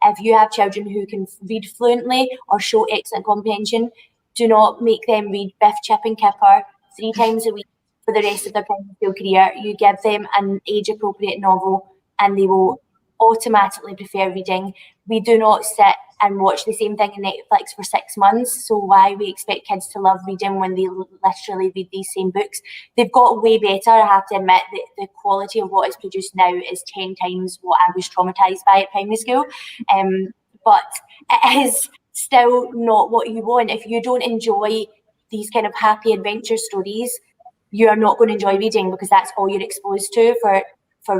If you have children who can read fluently or show excellent comprehension, do not make them read Biff, Chip and Kipper 3 times a week for the rest of their primary school career. You give them an age-appropriate novel and they will automatically prefer reading. We do not sit and watch the same thing on Netflix for 6 months. So why we expect kids to love reading when they literally read these same books? They've got way better. I have to admit that the quality of what is produced now is 10 times what I was traumatised by at primary school. But it is still not what you want. If you don't enjoy these kind of happy adventure stories, you're not going to enjoy reading because that's all you're exposed to for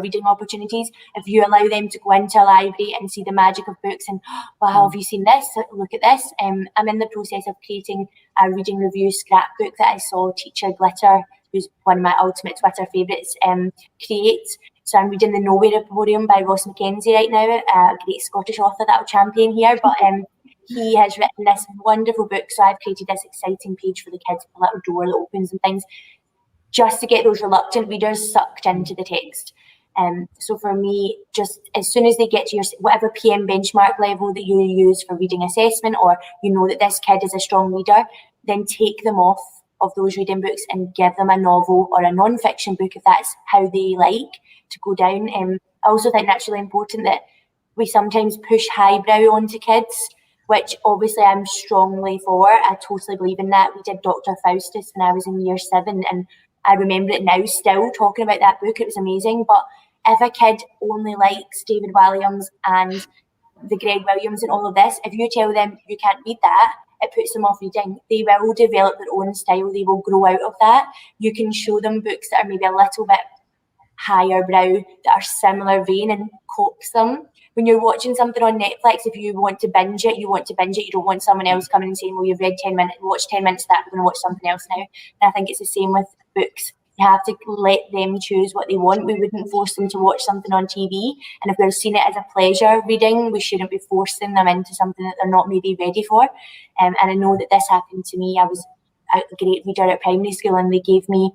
reading opportunities. If you allow them to go into a library and see the magic of books and, wow, have you seen this? Look at this. I'm in the process of creating a reading review scrapbook that I saw teacher Glitter, who's one of my ultimate Twitter favourites, create. So I'm reading The Nowhere Emporium by Ross Mackenzie right now, a great Scottish author that I'll champion here. But he has written this wonderful book. So I've created this exciting page for the kids with a little door that opens and things, just to get those reluctant readers sucked into the text. So for me, just as soon as they get to your whatever PM benchmark level that you use for reading assessment, or you know that this kid is a strong reader, then take them off of those reading books and give them a novel or a non-fiction book if that's how they like to go down. I also think that's really important that we sometimes push highbrow onto kids, which obviously I'm strongly for. I totally believe in that. We did Dr. Faustus when I was in year 7, and I remember it now still talking about that book. It was amazing. But if a kid only likes David Walliams and the Greg Williams and all of this, if you tell them you can't read that, it puts them off reading. They will develop their own style. They will grow out of that. You can show them books that are maybe a little bit higher brow, that are similar vein, and coax them. When you're watching something on Netflix, if you want to binge it, you want to binge it. You don't want someone else coming and saying, well, you've read 10 minutes, watch 10 minutes of that, we're going to watch something else now. And I think it's the same with books. You have to let them choose what they want. We wouldn't force them to watch something on TV. And if they're seeing it as a pleasure reading, we shouldn't be forcing them into something that they're not maybe ready for. And I know that this happened to me. I was a great reader at primary school, and they gave me,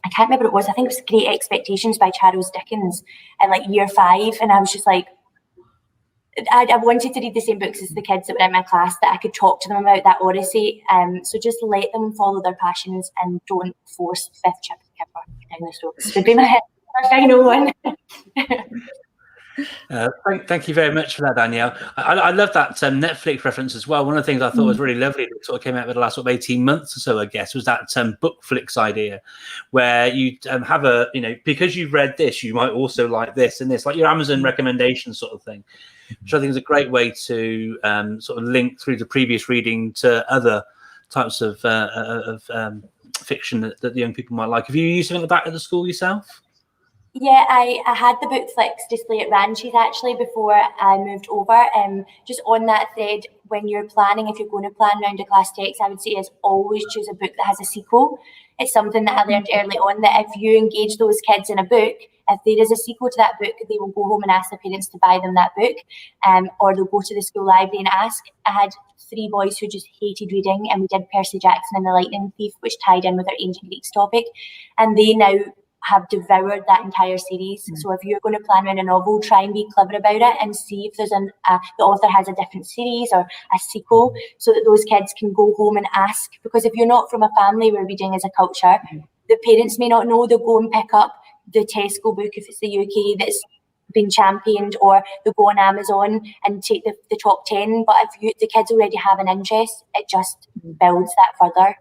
I can't remember what it was, I think it was Great Expectations by Charles Dickens in like year 5. And I was just like, I wanted to read the same books as the kids that were in my class, that I could talk to them about that oracy. So just let them follow their passions and don't force Biff, Chip and Kipper down the throats. Would be my final one. Thank you very much for that, Danielle. I love that Netflix reference as well. One of the things I thought was really lovely that sort of came out of the last 18 months or so, I guess, was that Bookflix idea, where you have a, because you've read this, you might also like this and this, like your Amazon recommendation sort of thing, which I think is a great way to sort of link through the previous reading to other types of fiction that the young people might like. Have you used something like that at the school yourself? Yeah, I had the Bookflix display at Ranches actually before I moved over. Just on that thread, when you're planning, if you're going to plan round a class text, I would say is always choose a book that has a sequel. It's something that I learned early on, that if you engage those kids in a book, if there is a sequel to that book, they will go home and ask their parents to buy them that book, or they'll go to the school library and ask. I had 3 boys who just hated reading, and we did Percy Jackson and the Lightning Thief, which tied in with our ancient Greeks topic, and they now have devoured that entire series. So if you're going to plan around a novel, try and be clever about it and see if there's the author has a different series or a sequel, so that those kids can go home and ask. Because if you're not from a family where reading is a culture, the parents may not know. They'll go and pick up the Tesco book if it's the UK that's been championed, or they'll go on Amazon and take the top 10. But if the kids already have an interest, it just builds that further.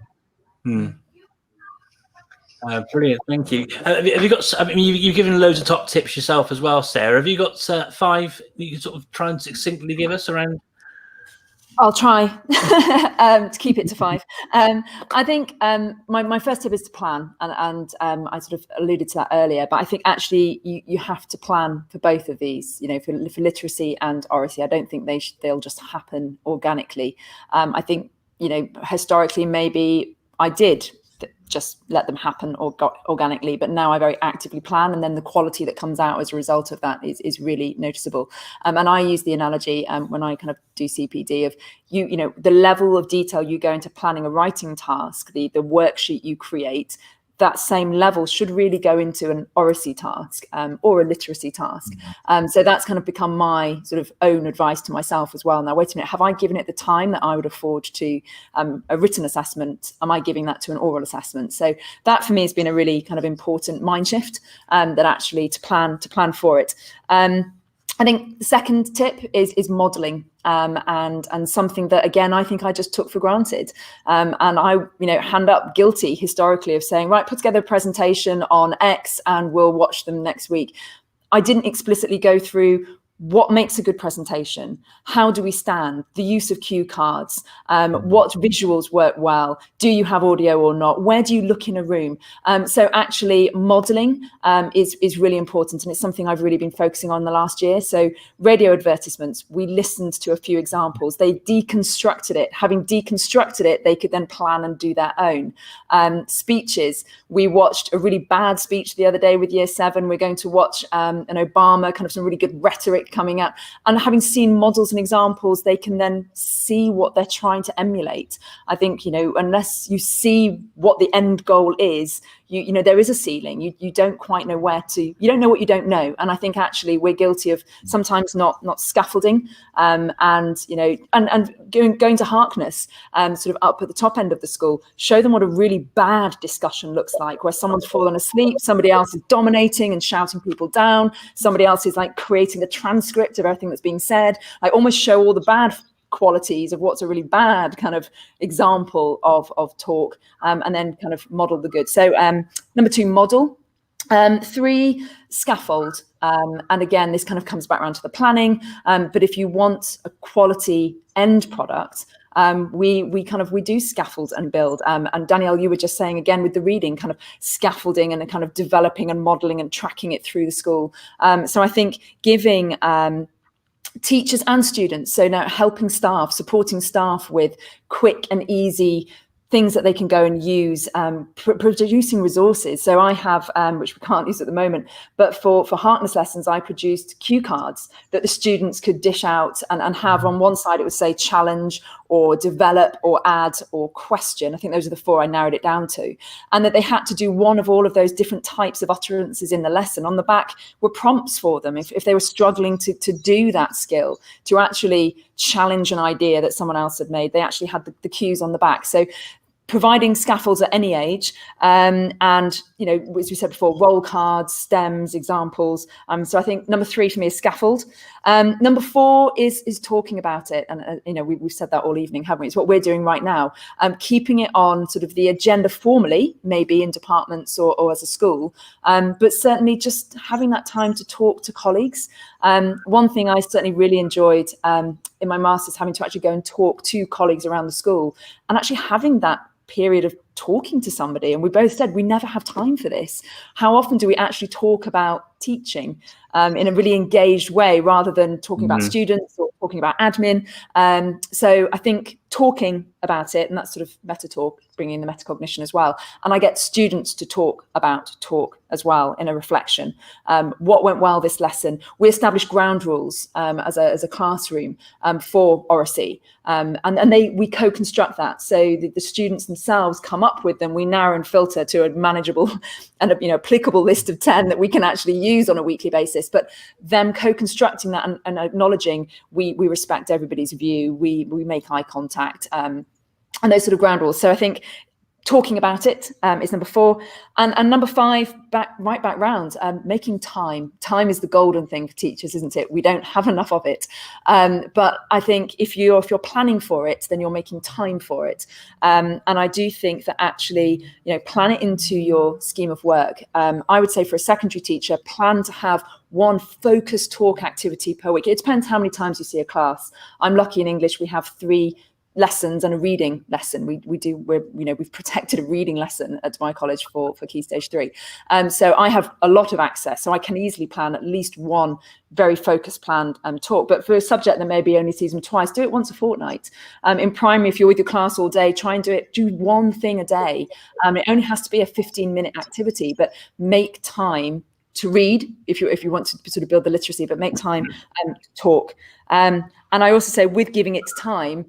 Brilliant, thank you. Have you got? I mean, you've given loads of top tips yourself as well, Sarah. Have you got 5 you can sort of try and succinctly give us around? I'll try to keep it to 5. I think my first tip is to plan, and I sort of alluded to that earlier. But I think actually you have to plan for both of these. You know, for literacy and oracy, I don't think they'll just happen organically. I think, you know, historically maybe I did just let them happen or got organically, but now I very actively plan, and then the quality that comes out as a result of that is really noticeable. And I use the analogy when I kind of do CPD of you know, the level of detail you go into planning a writing task, the worksheet you create, that same level should really go into an oracy task or a literacy task. So that's kind of become my sort of own advice to myself as well. Now, wait a minute, have I given it the time that I would afford to a written assessment? Am I giving that to an oral assessment? So that for me has been a really kind of important mind shift, that actually to plan for it. I think the second tip is modelling, and something that, again, I think I just took for granted. And I, you know, hand up guilty historically of saying, right, put together a presentation on X and we'll watch them next week. I didn't explicitly go through what makes a good presentation, how do we stand, the use of cue cards, what visuals work well, do you have audio or not, where do you look in a room? So actually modelling is really important, and it's something I've really been focusing on the last year. So radio advertisements, we listened to a few examples, they deconstructed it. Having deconstructed it, they could then plan and do their own. Speeches, we watched a really bad speech the other day with Year 7. We're going to watch an Obama, kind of some really good rhetoric coming up, and having seen models and examples, they can then see what they're trying to emulate. I think, you know, unless you see what the end goal is, you know, there is a ceiling. You don't quite know where to, you don't know what you don't know. And I think actually we're guilty of sometimes not scaffolding, and, you know, and going to Harkness, sort of up at the top end of the school, show them what a really bad discussion looks like, where someone's fallen asleep, somebody else is dominating and shouting people down, somebody else is like creating a transcript of everything that's being said. I almost show all the bad qualities of what's a really bad kind of example of talk, and then kind of model the good. So number 2, model. 3, scaffold. And again, this kind of comes back around to the planning, but if you want a quality end product, we do scaffold and build. And Danielle, you were just saying again with the reading, kind of scaffolding and kind of developing and modeling and tracking it through the school. So I think giving teachers and students, so now helping staff, supporting staff with quick and easy things that they can go and use, producing resources. So I have, which we can't use at the moment, but for Harkness lessons, I produced cue cards that the students could dish out and have. On one side, it would say challenge or develop or add or question. I think those are the 4 I narrowed it down to. And that they had to do one of all of those different types of utterances in the lesson. On the back were prompts for them if they were struggling to do that skill, to actually challenge an idea that someone else had made. They actually had the cues on the back. So providing scaffolds at any age, and, you know, as we said before, roll cards, stems, examples. So I think number 3 for me is scaffold. Number 4 is talking about it. And, you know, we've said that all evening, haven't we? It's what we're doing right now. Keeping it on sort of the agenda formally, maybe in departments or as a school, but certainly just having that time to talk to colleagues. One thing I certainly really enjoyed in my master's, having to actually go and talk to colleagues around the school, and actually having that period of talking to somebody. And we both said we never have time for this. How often do we actually talk about teaching in a really engaged way, rather than talking about students or talking about admin? So I think talking about it, and that's sort of meta talk, bringing in the metacognition as well. And I get students to talk about talk as well in a reflection. What went well this lesson? We established ground rules as a classroom for oracy, and we co-construct that. So the students themselves come up with them. We narrow and filter to a manageable and applicable list of 10 that we can actually use on a weekly basis. But them co-constructing that and acknowledging we respect everybody's view, we make eye contact, and those sort of ground rules. So I think talking about it is number 4, and number 5, right back round, making time. Time is the golden thing for teachers, isn't it? We don't have enough of it, but I think if you're planning for it, then you're making time for it. And I do think that actually, plan it into your scheme of work. I would say for a secondary teacher, plan to have one focused talk activity per week. It depends how many times you see a class. I'm lucky in English, we have 3 lessons and a reading lesson. We've protected a reading lesson at my college for Key Stage 3. So I have a lot of access, so I can easily plan at least one very focused planned talk. But for a subject that maybe only sees them twice, do it once a fortnight. In primary, if you're with your class all day, try and do one thing a day. It only has to be a 15-minute activity, but make time to read if you want to sort of build the literacy, but make time to talk. And I also say, with giving it time,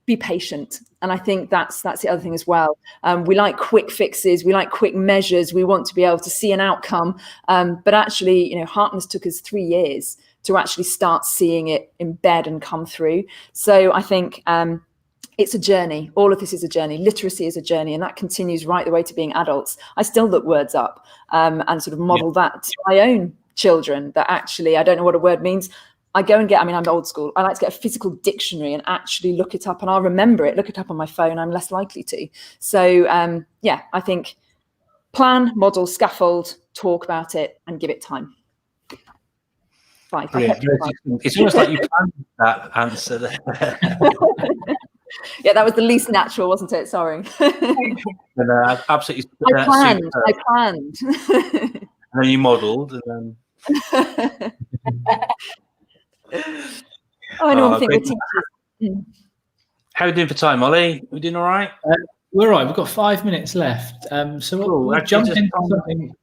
be patient. And I think that's the other thing as well. We like quick fixes, we like quick measures, we want to be able to see an outcome, but actually, Harkness took us 3 years to actually start seeing it embed and come through. So I think it's a journey. All of this is a journey. Literacy is a journey, and that continues right the way to being adults. I still look words up and sort of model that to my own children, that actually, I don't know what a word means. I go and get, I'm old school. I like to get a physical dictionary and actually look it up, and I'll remember it, look it up on my phone. I'm less likely to. So I think plan, model, scaffold, talk about it, and give it time. 5. It's almost like you planned that answer there. Yeah, that was the least natural, wasn't it? Sorry. Absolutely. I planned. And then you modelled, and then. I know. I think we're teachers. How are we doing for time, Ollie? We doing all right? We're all right. We've got 5 minutes left. So we'll jump into something.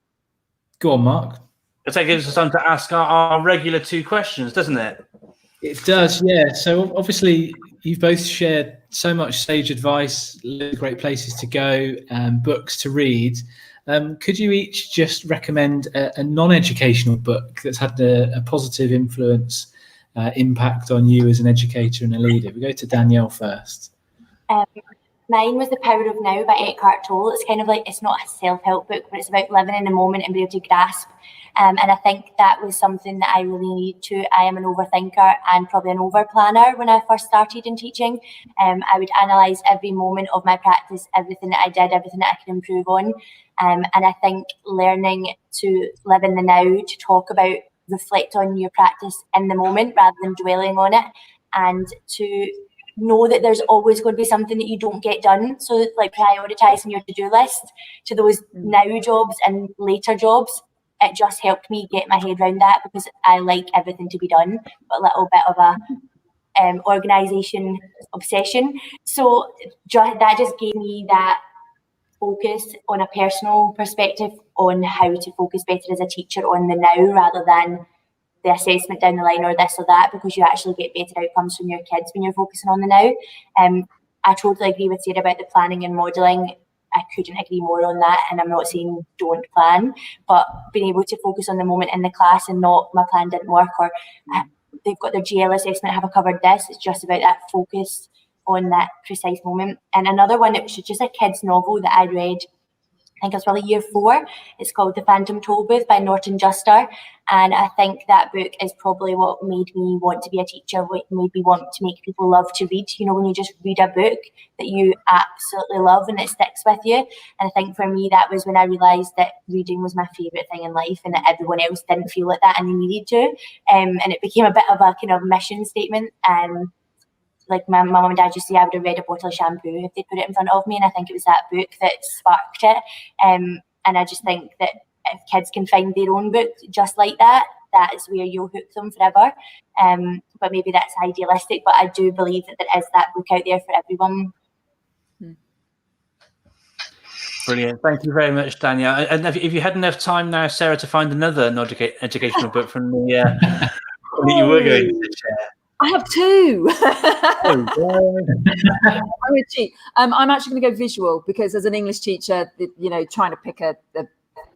Go on, Mark. That gives us time to ask our regular 2 questions, doesn't it? It does, yeah. So obviously, you've both shared so much sage advice, great places to go, books to read. Could you each just recommend a non-educational book that's had a positive influence, impact on you as an educator and a leader? We go to Danielle first. Mine was The Power of Now by Eckhart Tolle. It's kind of like, it's not a self-help book, but it's about living in the moment and being able to grasp. And I think that was something that I really need to. I am an overthinker and probably an over-planner when I first started in teaching. I would analyse every moment of my practice, everything that I did, everything that I could improve on. And I think learning to live in the now, to talk about, reflect on your practice in the moment rather than dwelling on it, and to know that there's always going to be something that you don't get done. So like prioritising your to-do list to those now jobs and later jobs, it just helped me get my head around that, because I like everything to be done, but a little bit of a organisation obsession. So that just gave me that focus on a personal perspective on how to focus better as a teacher on the now rather than the assessment down the line or this or that, because you actually get better outcomes from your kids when you're focusing on the now. I totally agree with Sarah about the planning and modelling. I couldn't agree more on that, and I'm not saying don't plan, but being able to focus on the moment in the class and not my plan didn't work, or they've got their GL assessment, have I covered this? It's just about that focus on that precise moment. And another one, it was just a kid's novel that I read, I think it was probably year 4. It's called The Phantom Tollbooth by Norton Juster. And I think that book is probably what made me want to be a teacher, what made me want to make people love to read. You know, when you just read a book that you absolutely love and it sticks with you. And I think for me, that was when I realised that reading was my favourite thing in life and that everyone else didn't feel like that and they needed to. And it became a bit of a kind of mission statement. Like my mum and dad used to say I would have read a bottle of shampoo if they put it in front of me, and I think it was that book that sparked it. And I just think that if kids can find their own book just like that, that is where you'll hook them forever. But maybe that's idealistic, but I do believe that there is that book out there for everyone. Brilliant. Thank you very much, Danielle. And if you had enough time now, Sarah, to find another educational book from the that you were going to share. I have 2. I'm going to cheat. I'm actually going to go visual, because as an English teacher, you know, trying to pick a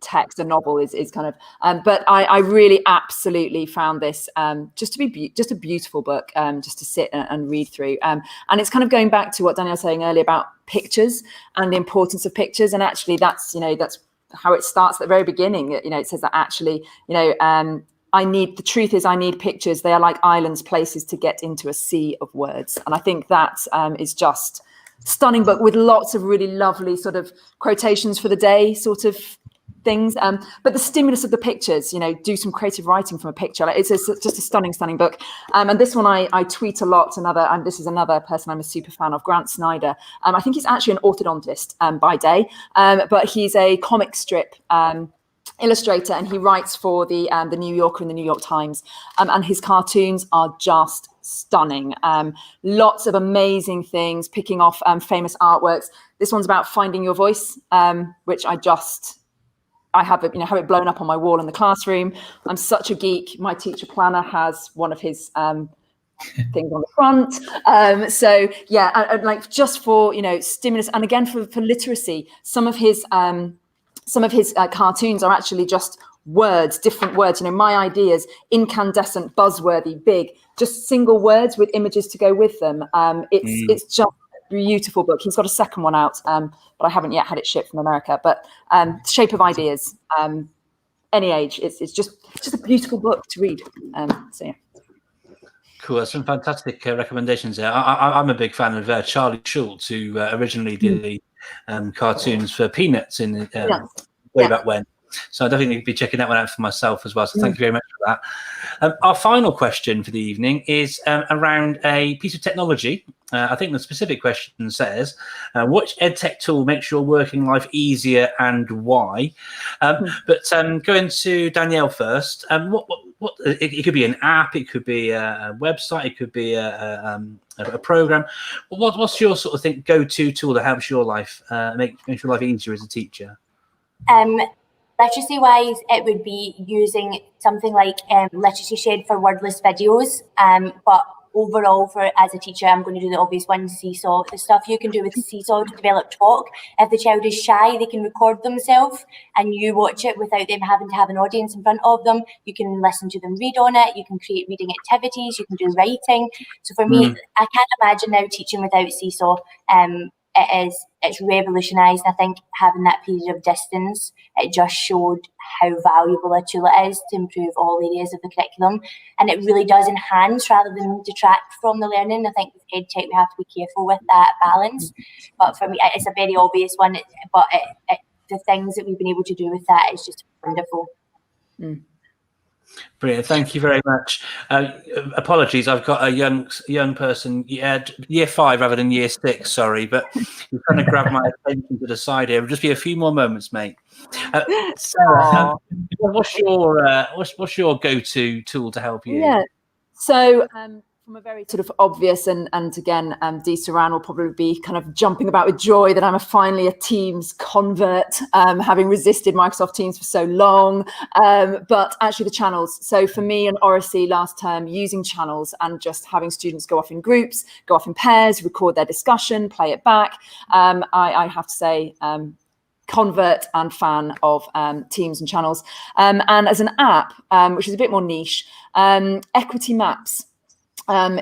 text, a novel is kind of, but I really absolutely found this just to be just a beautiful book, just to sit and read through. And it's kind of going back to what Danielle was saying earlier about pictures and the importance of pictures. And actually that's how it starts at the very beginning. It says that actually, the truth is I need pictures. They are like islands, places to get into a sea of words. And I think that is just stunning book with lots of really lovely sort of quotations for the day sort of things. But the stimulus of the pictures, do some creative writing from a picture. It's just a stunning book. And this one I tweet a lot. This is another person I'm a super fan of, Grant Snyder. I think he's actually an orthodontist by day, but he's a comic strip illustrator, and he writes for the New Yorker and the New York Times, and his cartoons are just stunning. Lots of amazing things, picking off famous artworks. This one's about finding your voice, which I have it blown up on my wall in the classroom. I'm such a geek. My teacher planner has one of his things on the front. So yeah, like just for stimulus, and again for literacy. Some of his cartoons are actually just words, different words. My ideas, incandescent, buzzworthy, big, just single words with images to go with them. It's just a beautiful book. He's got a second one out, but I haven't yet had it shipped from America. But Shape of Ideas, any age, it's just a beautiful book to read. So yeah. Cool. That's some fantastic recommendations there. I'm a big fan of Charlie Schultz, who originally did the cartoons for Peanuts in way back when. So I definitely need to be checking that one out for myself as well. So thank you very much for that. Our final question for the evening is around a piece of technology. I think the specific question says, which EdTech tool makes your working life easier and why? But going to Danielle first, what it could be an app, it could be a website, it could be a program. What's your sort of go-to tool that helps your life, makes your life easier as a teacher? Literacy-wise, it would be using something like Literacy Shed for wordless videos. But overall, as a teacher, I'm going to do the obvious one, Seesaw. The stuff you can do with Seesaw to develop talk. If the child is shy, they can record themselves and you watch it without them having to have an audience in front of them. You can listen to them read on it. You can create reading activities. You can do writing. So for me, I can't imagine now teaching without Seesaw. It's revolutionised. I think having that period of distance, it just showed how valuable a tool it is to improve all areas of the curriculum, and it really does enhance rather than detract from the learning. I think with EdTech we have to be careful with that balance, but for me it's a very obvious one, but the things that we've been able to do with that is just wonderful. Brilliant, thank you very much. Apologies, I've got a young person, year 5 rather than year 6. Sorry, but you're trying to grab my attention to the side here. It'll just be a few more moments, mate. Sarah, what's your go-to tool to help you? Yeah, so from a very sort of obvious and again, Dee Saran will probably be kind of jumping about with joy that I'm finally a Teams convert, having resisted Microsoft Teams for so long. But actually the channels. So for me and Oracy last term, using channels and just having students go off in groups, go off in pairs, record their discussion, play it back. I have to say, convert and fan of Teams and channels. And as an app, which is a bit more niche, Equity Maps.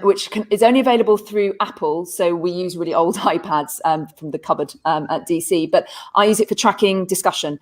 Which is only available through Apple. So we use really old iPads from the cupboard at DC, but I use it for tracking discussion.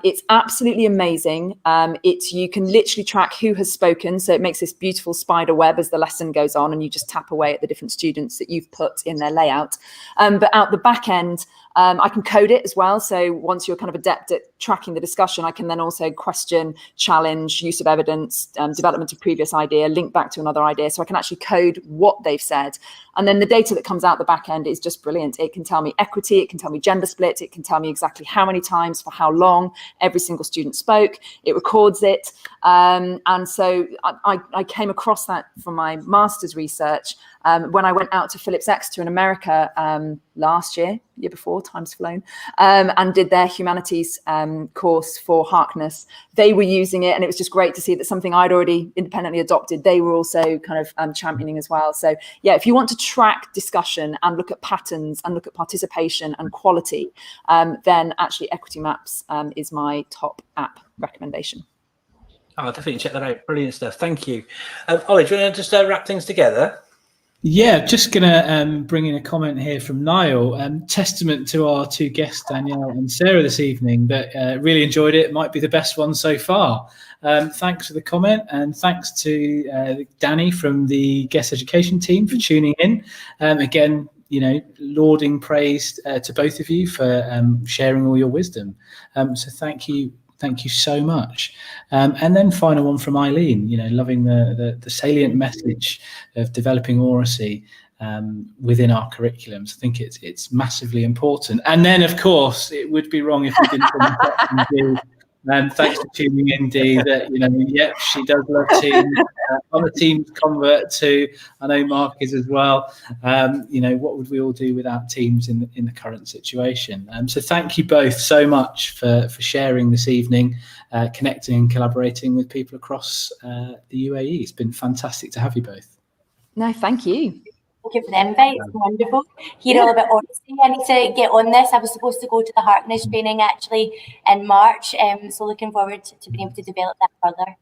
It's absolutely amazing. You can literally track who has spoken. So it makes this beautiful spider web as the lesson goes on, and you just tap away at the different students that you've put in their layout. But out the back end, I can code it as well. So once you're kind of adept at tracking the discussion, I can then also question, challenge, use of evidence, development of previous idea, link back to another idea. So I can actually code what they've said. And then the data that comes out the back end is just brilliant. It can tell me equity, it can tell me gender split, it can tell me exactly how many times, for how long every single student spoke. It records it. And so I came across that from my master's research when I went out to Phillips Exeter in America last year before, time's flown, and did their humanities course for Harkness. They were using it, and it was just great to see that something I'd already independently adopted, they were also kind of championing as well. So yeah, if you want to track discussion and look at patterns and look at participation and quality, then actually Equity Maps is my top app recommendation. Oh, definitely check that out. Brilliant stuff. Thank you. Ollie, do you want to just wrap things together? Yeah, just going to bring in a comment here from Niall. Testament to our two guests, Danielle and Sarah, this evening, that really enjoyed it. Might be the best one so far. Thanks for the comment, and thanks to Danny from the guest education team for tuning in. Again, you know, lauding praise to both of you for sharing all your wisdom. So thank you. Thank you so much. And then final one from Eileen, you know, loving the salient message of developing oracy within our curriculums. I think it's massively important. And then, of course, it would be wrong if we didn't thanks for tuning in, Dee, that, you know, yep, she does love teams. I'm a teams convert too. I know Mark is as well. You know, what would we all do without teams in the current situation? So thank you both so much for sharing this evening, connecting and collaborating with people across the UAE. It's been fantastic to have you both. No, thank you. Thank you for the invite. It's wonderful. Hear all about oracy. I need to get on this. I was supposed to go to the Harkness training actually in March. So looking forward to being able to develop that further.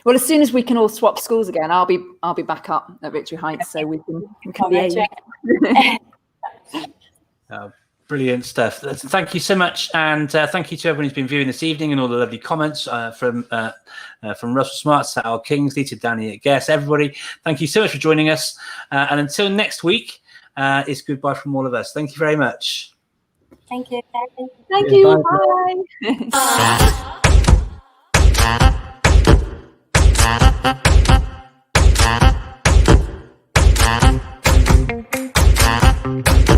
Well, as soon as we can all swap schools again, I'll be back up at Victory Heights, so we can liaise. Brilliant stuff. Thank you so much, and thank you to everyone who's been viewing this evening, and all the lovely comments from Russell Smart, Sal Kingsley, to Danny at Guess. Everybody, thank you so much for joining us, and until next week, it's goodbye from all of us. Thank you very much. Thank you. Thank you. Bye.